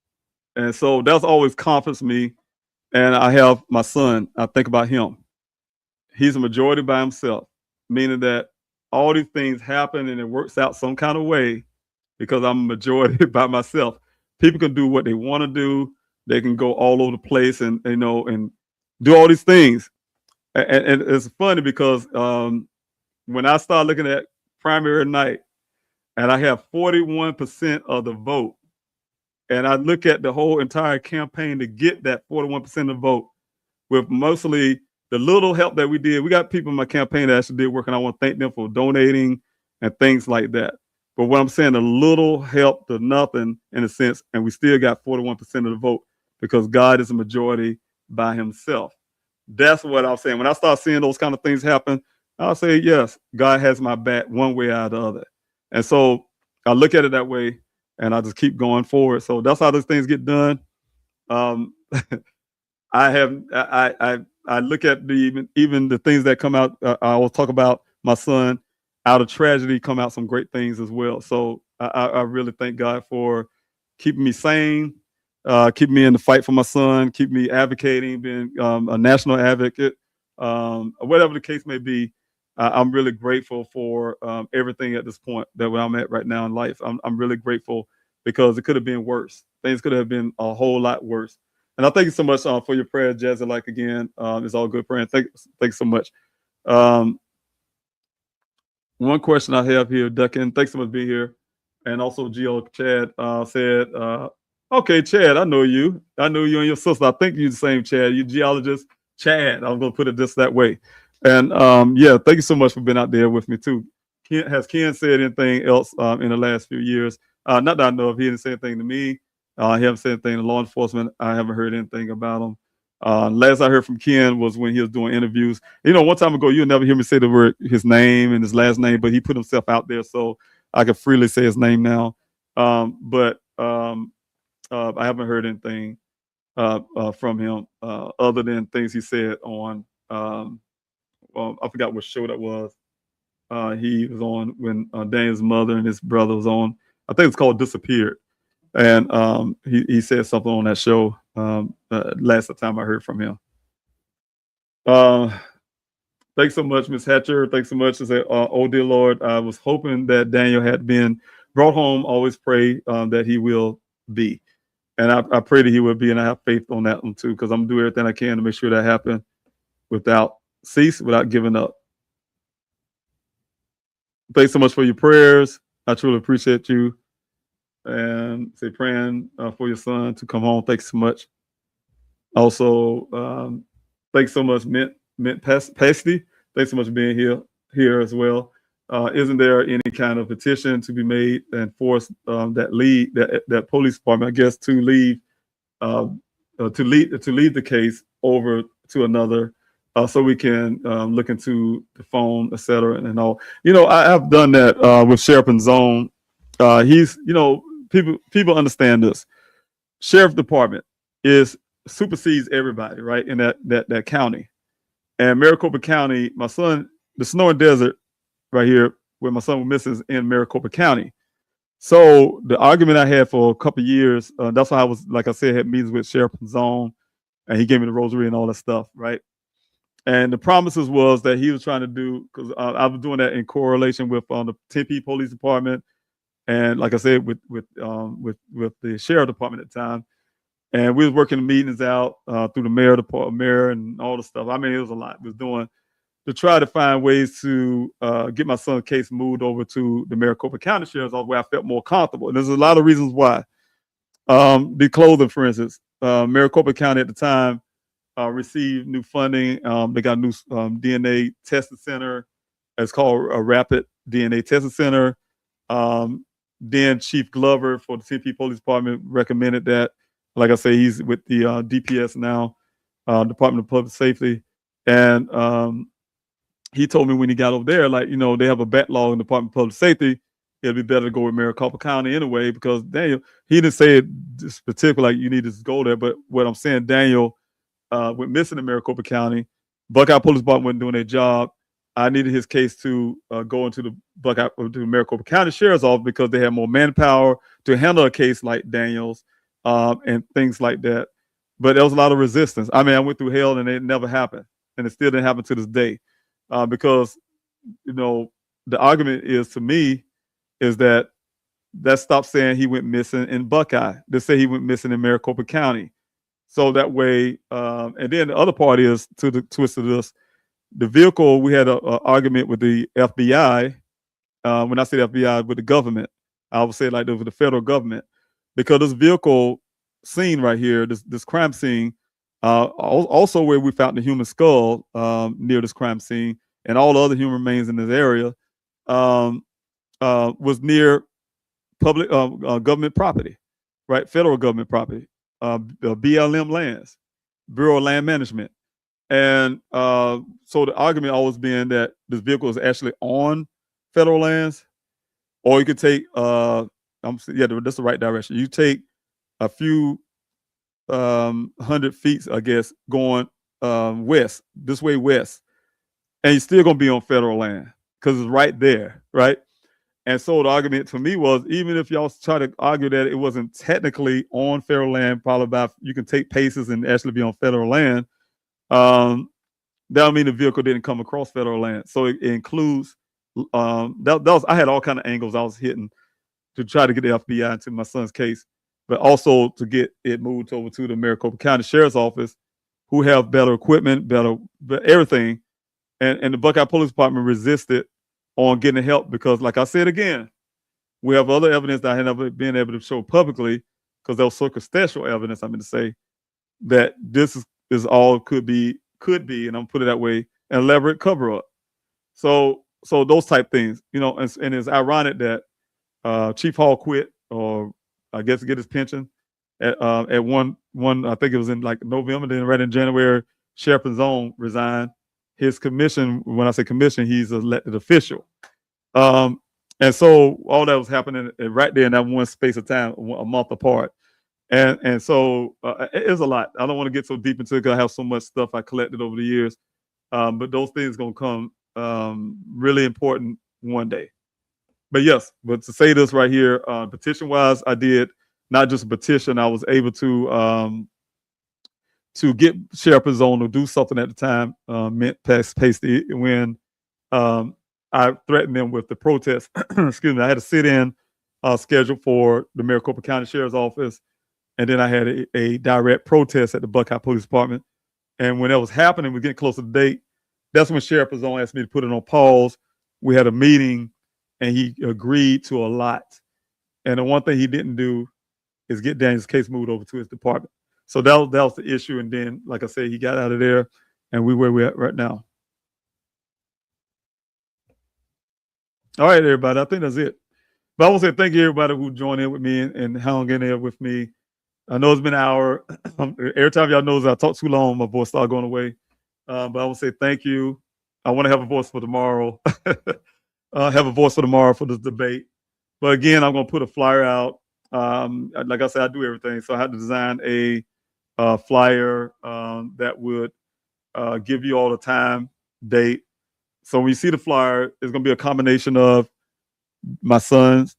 And so that's always comforts me And I have my son. I think about him. He's a majority by himself, meaning that all these things happen and it works out some kind of way because I'm a majority by myself. People can do what they want to do. They can go all over the place and and do all these things. And it's funny because when I start looking at primary night and I have 41% of the vote, and I look at the whole entire campaign to get that 41% of the vote, with mostly the little help that we did. We got people in my campaign that actually did work, and I want to thank them for donating and things like that. But what I'm saying, a little help to nothing in a sense, and we still got 41% of the vote because God is a majority by himself. That's what I'm saying. When I start seeing those kind of things happen, I'll say, yes, God has my back one way or the other. And so I look at it that way and I just keep going forward. So that's how those things get done. Um, I look at even the things that come out. I will talk about my son. Out of tragedy come out some great things as well. So I really thank God for keeping me sane, keeping me in the fight for my son, keep me advocating, being a national advocate, whatever the case may be. I'm really grateful for everything at this point that where I'm at right now in life. I'm really grateful because it could have been worse. Things could have been a whole lot worse. And I thank you so much for your prayer, Jazzy. Like again, it's all good praying. Thanks so much. One question I have here, Duckin. Thanks so much for being here. And also, Geo Chad said, "Okay, Chad, I know you. I know you and your sister. I think you're the same Chad. You geologist, Chad. I'm gonna put it just that way." And yeah, thank you so much for being out there with me too. Has Ken said anything else in the last few years? Not that I know of. He didn't say anything to me. He hasn't said anything to law enforcement. I haven't heard anything about him. Last I heard from Ken was when he was doing interviews. One time ago, you'll never hear me say the word his name and his last name, but he put himself out there, so I can freely say his name now. But I haven't heard anything from him other than things he said on. I forgot what show that was. He was on when Daniel's mother and his brother was on. I think it's called Disappeared. And he said something on that show last time I heard from him. Thanks so much, Miss Hatcher. Thanks so much. I said, oh dear Lord, I was hoping that Daniel had been brought home. Always pray that he will be. And I pray that he will be, and I have faith on that one too, because I'm gonna do everything I can to make sure that happens without giving up. Thanks so much for your prayers. I truly appreciate you. And say praying for your son to come home. Thanks so much. Also, thanks so much, Mint Pasty. Thanks so much for being here as well. Isn't there any kind of petition to be made and force that police department, I guess, to leave the case over to another, so we can look into the phone, etc. and all. I have done that with Sheriff and Zone. He's people understand this. Sheriff Department supersedes everybody, right, in that county. And Maricopa County, my son, the Sonoran Desert, right here, where my son was missing, is in Maricopa County. So the argument I had for a couple of years, that's why I was, like I said, had meetings with Sheriff and Zone, and he gave me the rosary and all that stuff, right? And the promises was that he was trying to do, because I was doing that in correlation with the Tempe Police Department, and like I said, with the Sheriff Department at the time. And we was working meetings out through the mayor and all the stuff. I mean, it was a lot. We was doing to try to find ways to get my son's case moved over to the Maricopa County Sheriff's Office, where I felt more comfortable. And there's a lot of reasons why. The clothing, for instance, Maricopa County at the time received new funding. They got a new DNA testing center. It's called a Rapid DNA Testing Center. Then Chief Glover for the CP Police Department recommended that. Like I say, he's with the DPS now, Department of Public Safety. And he told me when he got over there, they have a backlog in the Department of Public Safety. It'd be better to go with Maricopa County anyway, because Daniel, he didn't say it just particular, you need to go there. But what I'm saying, Daniel went missing in Maricopa County. Buckeye Police Department wasn't doing their job. I needed his case to go into the Maricopa County Sheriff's Office because they have more manpower to handle a case like Daniel's and things like that. but there was a lot of resistance. I mean, I went through hell and it never happened, and it still didn't happen to this day, because the argument is to me is that stop saying he went missing in Buckeye. They say he went missing in Maricopa County. So that way, and then the other part is to the twist of this. The vehicle, we had an argument with the FBI. When I say the FBI, with the government, I would say like with the federal government, because this vehicle scene right here, this crime scene, also where we found the human skull near this crime scene, and all the other human remains in this area, was near public government property, right? Federal government property, BLM lands, Bureau of Land Management. And so the argument always been that this vehicle is actually on federal lands, or you could take, that's the right direction. You take a few 100 feet, I guess, going west, this way west, and you're still gonna be on federal land because it's right there, right? And so the argument to me was, even if y'all try to argue that it wasn't technically on federal land, probably about you can take paces and actually be on federal land, that don't mean the vehicle didn't come across federal land. So it includes that was, I had all kind of angles I was hitting to try to get the FBI into my son's case, but also to get it moved over to the Maricopa County Sheriff's Office, who have better equipment, better everything, and the Buckeye Police Department resisted on getting help because, like I said again, we have other evidence that I had never been able to show publicly because there was circumstantial evidence. I'm going to say that this is all could be, and I'm put it that way, an elaborate cover up. So those type things, and it's ironic that Chief Hall quit, or I guess to get his pension at one I think it was in like November, then right in January, Sheriff Zone resigned. His commission, when I say commission, he's an elected official. And so all that was happening right there in that one space of time, a month apart. And so it is a lot. I don't want to get so deep into it because I have so much stuff I collected over the years. But those things going to come really important one day. But yes, but to say this right here, petition wise, I did not just a petition. I was able to get Sheriff Zone to do something at the time, meant pasty when I threatened them with the protest. Excuse me. I had a sit-in scheduled for the Maricopa County Sheriff's Office, and then I had a direct protest at the Buckeye Police Department. And when that was happening, we're getting close to the date. That's when Sheriff Zone asked me to put it on pause. We had a meeting, and he agreed to a lot. And the one thing he didn't do is get Daniel's case moved over to his department. So that was the issue. And then, like I said, he got out of there, and where we're at right now. All right, everybody. I think that's it. But I want to say thank you, everybody who joined in with me and hung in there with me. I know it's been an hour. Every time y'all knows I talk too long, my voice starts going away. But I want to say thank you. I want to have a voice for tomorrow. Have a voice for tomorrow for this debate. But again, I'm going to put a flyer out. Like I said, I do everything. So I had to design a flyer that would give you all the time, date. So when you see the flyer, it's going to be a combination of my sons.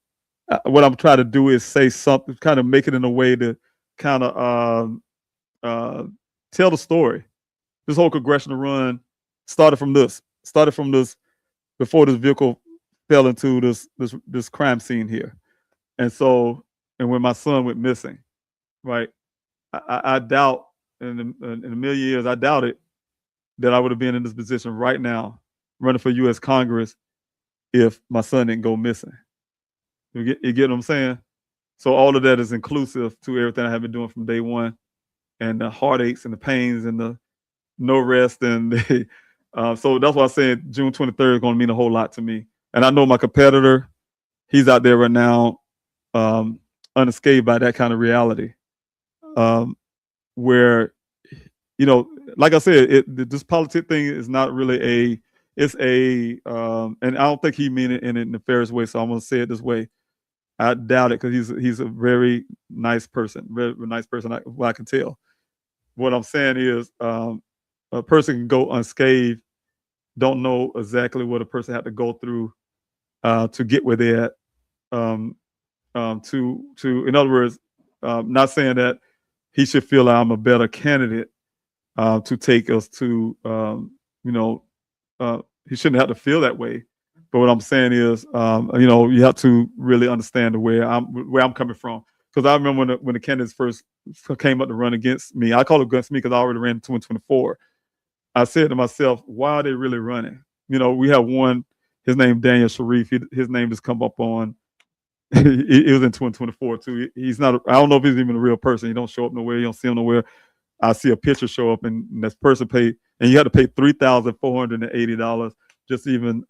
What I'm trying to do is say something, kind of make it in a way to kind of tell the story. This whole congressional run started from this before this vehicle fell into this crime scene here. And when my son went missing, right, I doubt in a million years, I doubted that I would have been in this position right now, running for U.S. Congress, if my son didn't go missing. You get what I'm saying? So all of that is inclusive to everything I have been doing from day one, and the heartaches and the pains and the no rest. And so that's why I said June 23rd is going to mean a whole lot to me. And I know my competitor, he's out there right now, unescaped by that kind of reality, where, like I said, this politics thing is not really and I don't think he mean it in a nefarious way. So I'm going to say it this way. I doubt it, because he's a very nice person, very nice person. I can tell. What I'm saying is, a person can go unscathed, don't know exactly what a person had to go through to get where they're at. In other words, not saying that he should feel like I'm a better candidate to take us to, he shouldn't have to feel that way. But what I'm saying is, you have to really understand where I'm coming from. Because I remember when the candidates first came up to run against me, I call it against me because I already ran in 2024. I said to myself, why are they really running? We have one, his name Daniel Sharif. His name just come up on, it was in 2024 too. He's not, I don't know if he's even a real person. He don't show up nowhere. You don't see him nowhere. I see a picture show up and this person paid, and you had to pay $3,480 just to even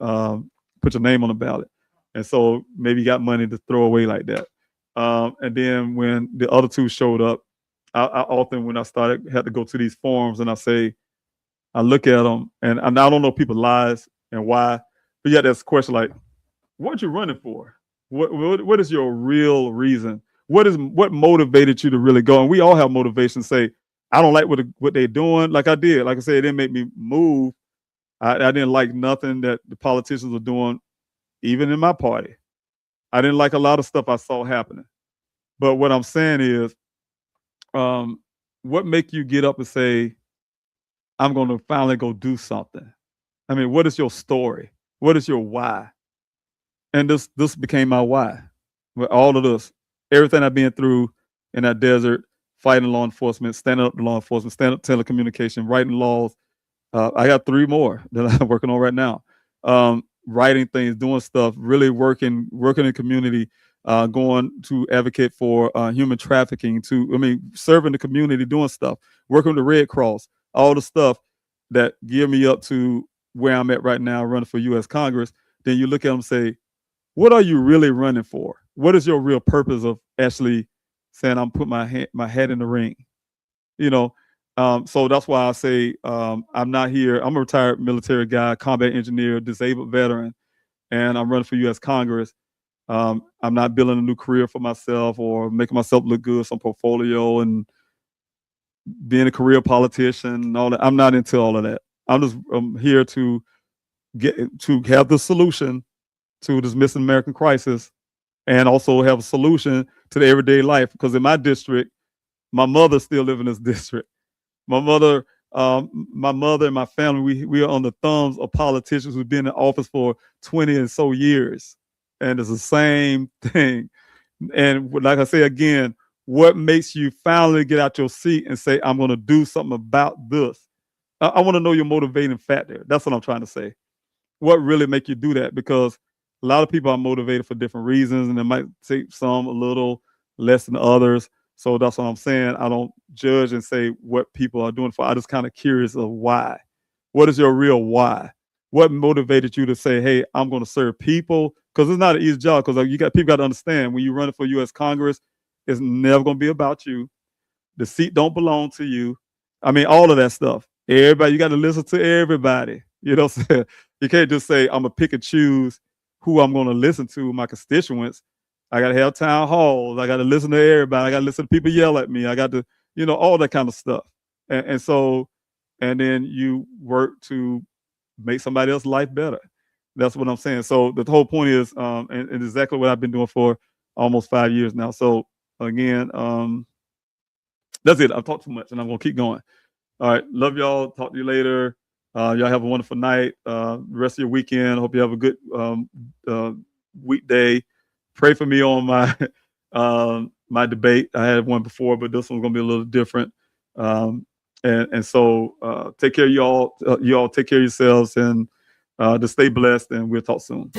put your name on the ballot. And so maybe you got money to throw away like that. And then when the other two showed up, I often, when I started, had to go to these forums and I look at them and I don't know people's lives and why, but yeah, that's a question like, what you running for? What is your real reason? What motivated you to really go? And we all have motivation to say, I don't like what they're doing. Like I did. Like I said, it didn't make me move. I didn't like nothing that the politicians were doing, even in my party. I didn't like a lot of stuff I saw happening. But what I'm saying is, what make you get up and say, I'm going to finally go do something? I mean, what is your story? What is your why? And this became my why. With all of this, everything I've been through in that desert, fighting law enforcement, standing up to law enforcement, standing up telecommunication, writing laws. I got 3 more that I'm working on right now. Writing things, doing stuff, really working in community, going to advocate for human trafficking, serving the community, doing stuff, working with the Red Cross, all the stuff that gear me up to where I'm at right now, running for U.S. Congress. Then you look at them and say, what are you really running for? What is your real purpose of actually saying I'm putting my head in the ring? So that's why I say I'm not here. I'm a retired military guy, combat engineer, disabled veteran, and I'm running for U.S. Congress. I'm not building a new career for myself or making myself look good, some portfolio and being a career politician and all that. I'm not into all of that. I'm here to have the solution to this missing American crisis, and also have a solution to the everyday life. Because in my district, my mother still lives in this district. My mother and my family, we are on the thumbs of politicians who've been in office for 20 and so years. And it's the same thing. And like I say again, what makes you finally get out your seat and say, I'm going to do something about this? I want to know your motivating factor. That's what I'm trying to say. What really make you do that? Because a lot of people are motivated for different reasons, and it might take some a little less than others. So that's what I'm saying. I don't judge and say what people are doing for. I'm just kind of curious of why. What is your real why? What motivated you to say, hey, I'm going to serve people? Because it's not an easy job. Because people got to understand, when you're running for U.S. Congress, it's never going to be about you. The seat don't belong to you. I mean, all of that stuff. Everybody, you got to listen to everybody. You know what I'm saying? You can't just say, I'm going to pick and choose who I'm going to listen to, my constituents. I got to have town halls. I got to listen to everybody. I got to listen to people yell at me. I got to, all that kind of stuff. And then you work to make somebody else's life better. That's what I'm saying. So the whole point is, and exactly what I've been doing for almost 5 years now. So again, that's it. I've talked too much and I'm going to keep going. All right. Love y'all. Talk to you later. Y'all have a wonderful night. The rest of your weekend. Hope you have a good weekday. Pray for me on my my debate. I had one before, but this one's gonna be a little different. And so take care of y'all. Y'all take care of yourselves and to stay blessed. And we'll talk soon.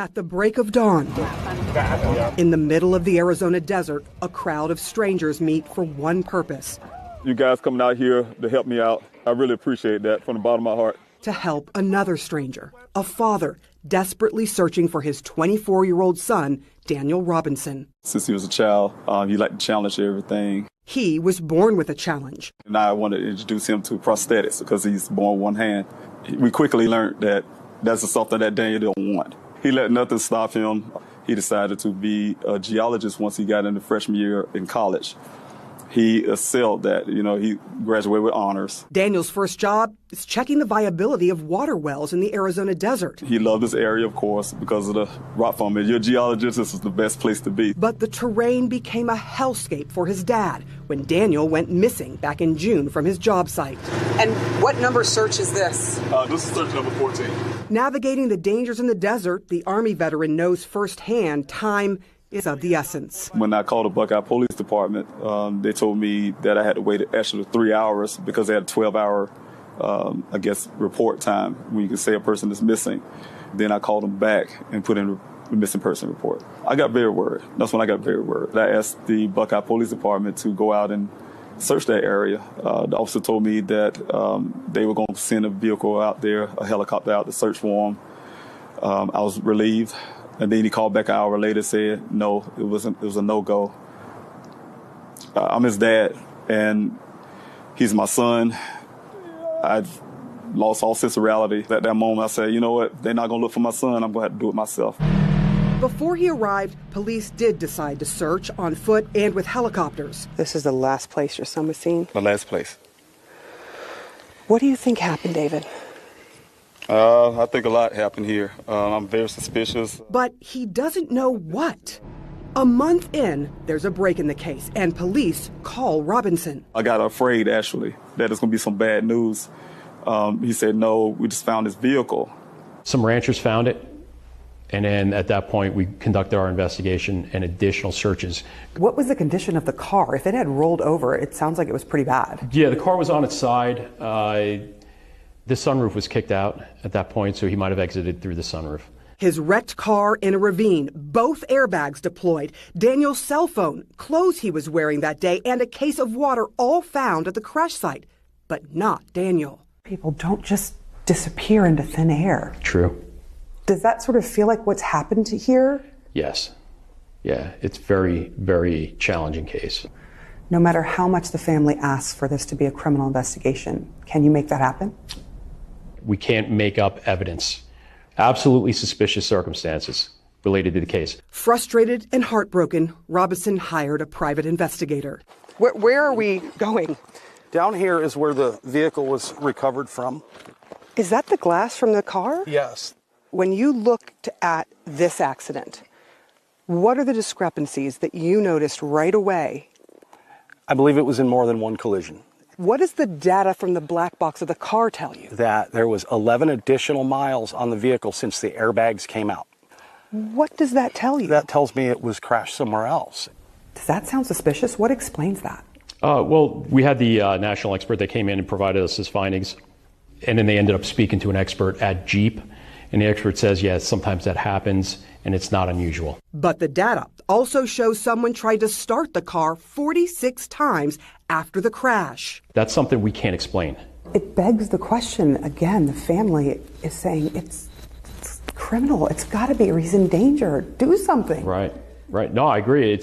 At the break of dawn, in the middle of the Arizona desert, a crowd of strangers meet for one purpose. You guys coming out here to help me out, I really appreciate that from the bottom of my heart. To help another stranger, a father desperately searching for his 24-year-old son, Daniel Robinson. Since he was a child, he liked to challenge everything. He was born with a challenge. And I wanted to introduce him to prosthetics because he's born with one hand. We quickly learned that that's something that Daniel didn't want. He let nothing stop him. He decided to be a geologist once he got into freshman year in college. He excelled that. He graduated with honors. Daniel's first job is checking the viability of water wells in the Arizona desert. He loved this area, of course, because of the rock formation. You're a geologist, this is the best place to be. But the terrain became a hellscape for his dad when Daniel went missing back in June from his job site. And what number search is this? This is search number 14. Navigating the dangers in the desert, the Army veteran knows firsthand time is of the essence. When I called the Buckeye Police Department, they told me that I had to wait actually 3 hours because they had a 12-hour, report time when you can say a person is missing. Then I called them back and put in a missing person report. I got very worried. That's when I got very worried. I asked the Buckeye Police Department to go out and search that area. The officer told me that they were going to send a vehicle out there, a helicopter out to search for him. I was relieved. And then he called back an hour later and said, no, it was a no-go. I'm his dad, and he's my son. I've lost all sense of reality. At that moment, I said, you know what? They're not going to look for my son. I'm going to have to do it myself. Before he arrived, police did decide to search on foot and with helicopters. This is the last place your son was seen? The last place. What do you think happened, David? I think a lot happened here. I'm very suspicious. But he doesn't know what. A month in, there's a break in the case, and police call Robinson. I got afraid, actually, that it's going to be some bad news. He said, no, we just found his vehicle. Some ranchers found it, and then at that point, we conducted our investigation and additional searches. What was the condition of the car? If it had rolled over, it sounds like it was pretty bad. Yeah, the car was on its side. The sunroof was kicked out at that point, so he might have exited through the sunroof. His wrecked car in a ravine, both airbags deployed, Daniel's cell phone, clothes he was wearing that day, and a case of water all found at the crash site. But not Daniel. People don't just disappear into thin air. True. Does that sort of feel like what's happened to here? Yes. Yeah, it's very, very challenging case. No matter how much the family asks for this to be a criminal investigation, can you make that happen? We can't make up evidence. Absolutely suspicious circumstances related to the case. Frustrated and heartbroken, Robinson hired a private investigator. Where are we going? Down here is where the vehicle was recovered from. Is that the glass from the car? Yes. When you looked at this accident, what are the discrepancies that you noticed right away? I believe it was in more than one collision. What does the data from the black box of the car tell you? That there was 11 additional miles on the vehicle since the airbags came out. What does that tell you? That tells me it was crashed somewhere else. Does that sound suspicious? What explains that? Well, we had the national expert that came in and provided us his findings, and then they ended up speaking to an expert at Jeep, and the expert says, yes, sometimes that happens, and it's not unusual. But the data also shows someone tried to start the car 46 times after the crash. That's something we can't explain. It begs the question, again, the family is saying it's criminal. It's got to be a reason danger. Do something. Right. No, I agree.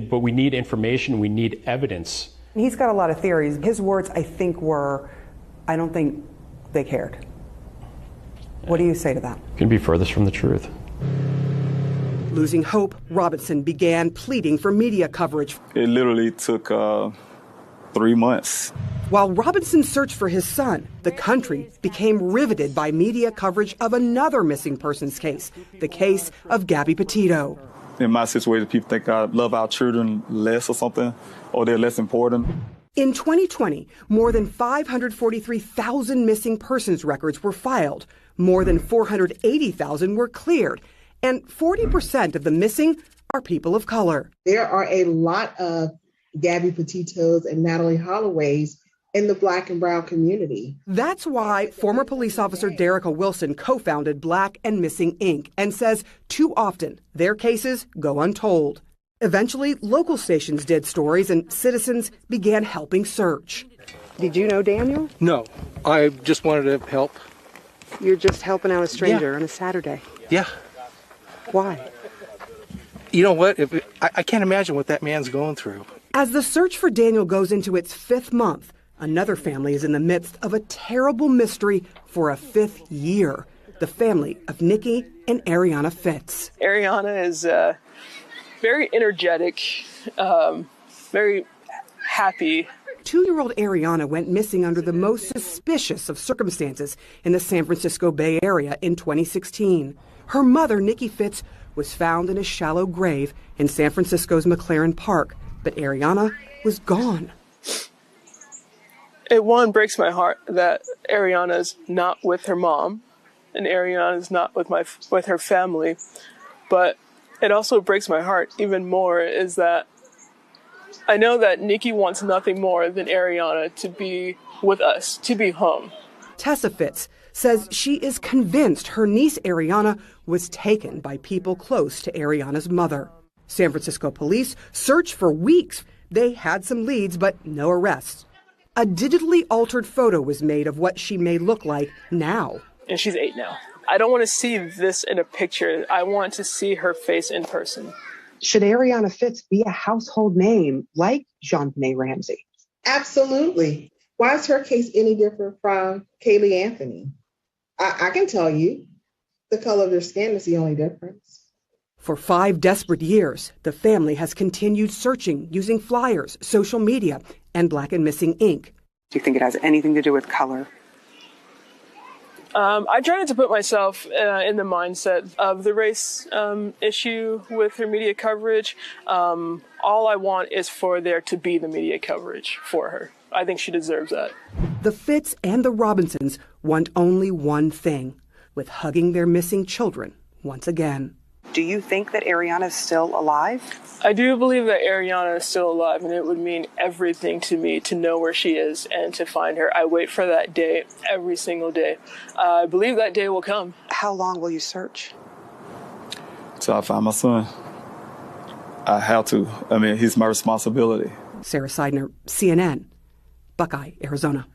But we need information. We need evidence. He's got a lot of theories. His words, I think, were, I don't think they cared. What do you say to that? Couldn't be furthest from the truth. Losing hope, Robinson began pleading for media coverage. It literally took 3 months. While Robinson searched for his son, the country became riveted by media coverage of another missing persons case, the case of Gabby Petito. In my situation, people think I love our children less or something, or they're less important. In 2020, more than 543,000 missing persons records were filed. More than 480,000 were cleared. And 40% of the missing are people of color. There are a lot of Gabby Petitos and Natalie Holloways in the Black and brown community. That's why former police officer Derica Wilson co-founded Black and Missing Inc. and says too often their cases go untold. Eventually, local stations did stories and citizens began helping search. Did you know Daniel? No, I just wanted to help. You're just helping out a stranger on a Saturday. Yeah. Why? You know what? I can't imagine what that man's going through. As the search for Daniel goes into its 5th month, another family is in the midst of a terrible mystery for a 5th year. The family of Nikki and Ariana Fitz. Ariana is very energetic, very happy. 2-year-old Ariana went missing under the most suspicious of circumstances in the San Francisco Bay Area in 2016. Her mother, Nikki Fitz, was found in a shallow grave in San Francisco's McLaren Park, but Ariana was gone. It breaks my heart that Ariana's not with her mom and Ariana's not with her family, but it also breaks my heart even more is that I know that Nikki wants nothing more than Ariana to be with us, to be home. Tessa Fitz says she is convinced her niece Ariana was taken by people close to Ariana's mother. San Francisco police searched for weeks. They had some leads, but no arrests. A digitally altered photo was made of what she may look like now. And she's 8 now. I don't want to see this in a picture. I want to see her face in person. Should Ariana Fitz be a household name like Jean-Benet Ramsey? Absolutely. Why is her case any different from Kaylee Anthony? I can tell you, the color of their skin is the only difference. For 5 desperate years, the family has continued searching using flyers, social media, and Black and Missing Inc. Do you think it has anything to do with color? I try not to put myself in the mindset of the race issue with her media coverage. All I want is for there to be the media coverage for her. I think she deserves that. The Fitz and the Robinsons want only one thing, with hugging their missing children once again. Do you think that Ariana is still alive? I do believe that Ariana is still alive, and it would mean everything to me to know where she is and to find her. I wait for that day every single day. I believe that day will come. How long will you search? Till I find my son. I have to. I mean, he's my responsibility. Sarah Seidner, CNN, Buckeye, Arizona.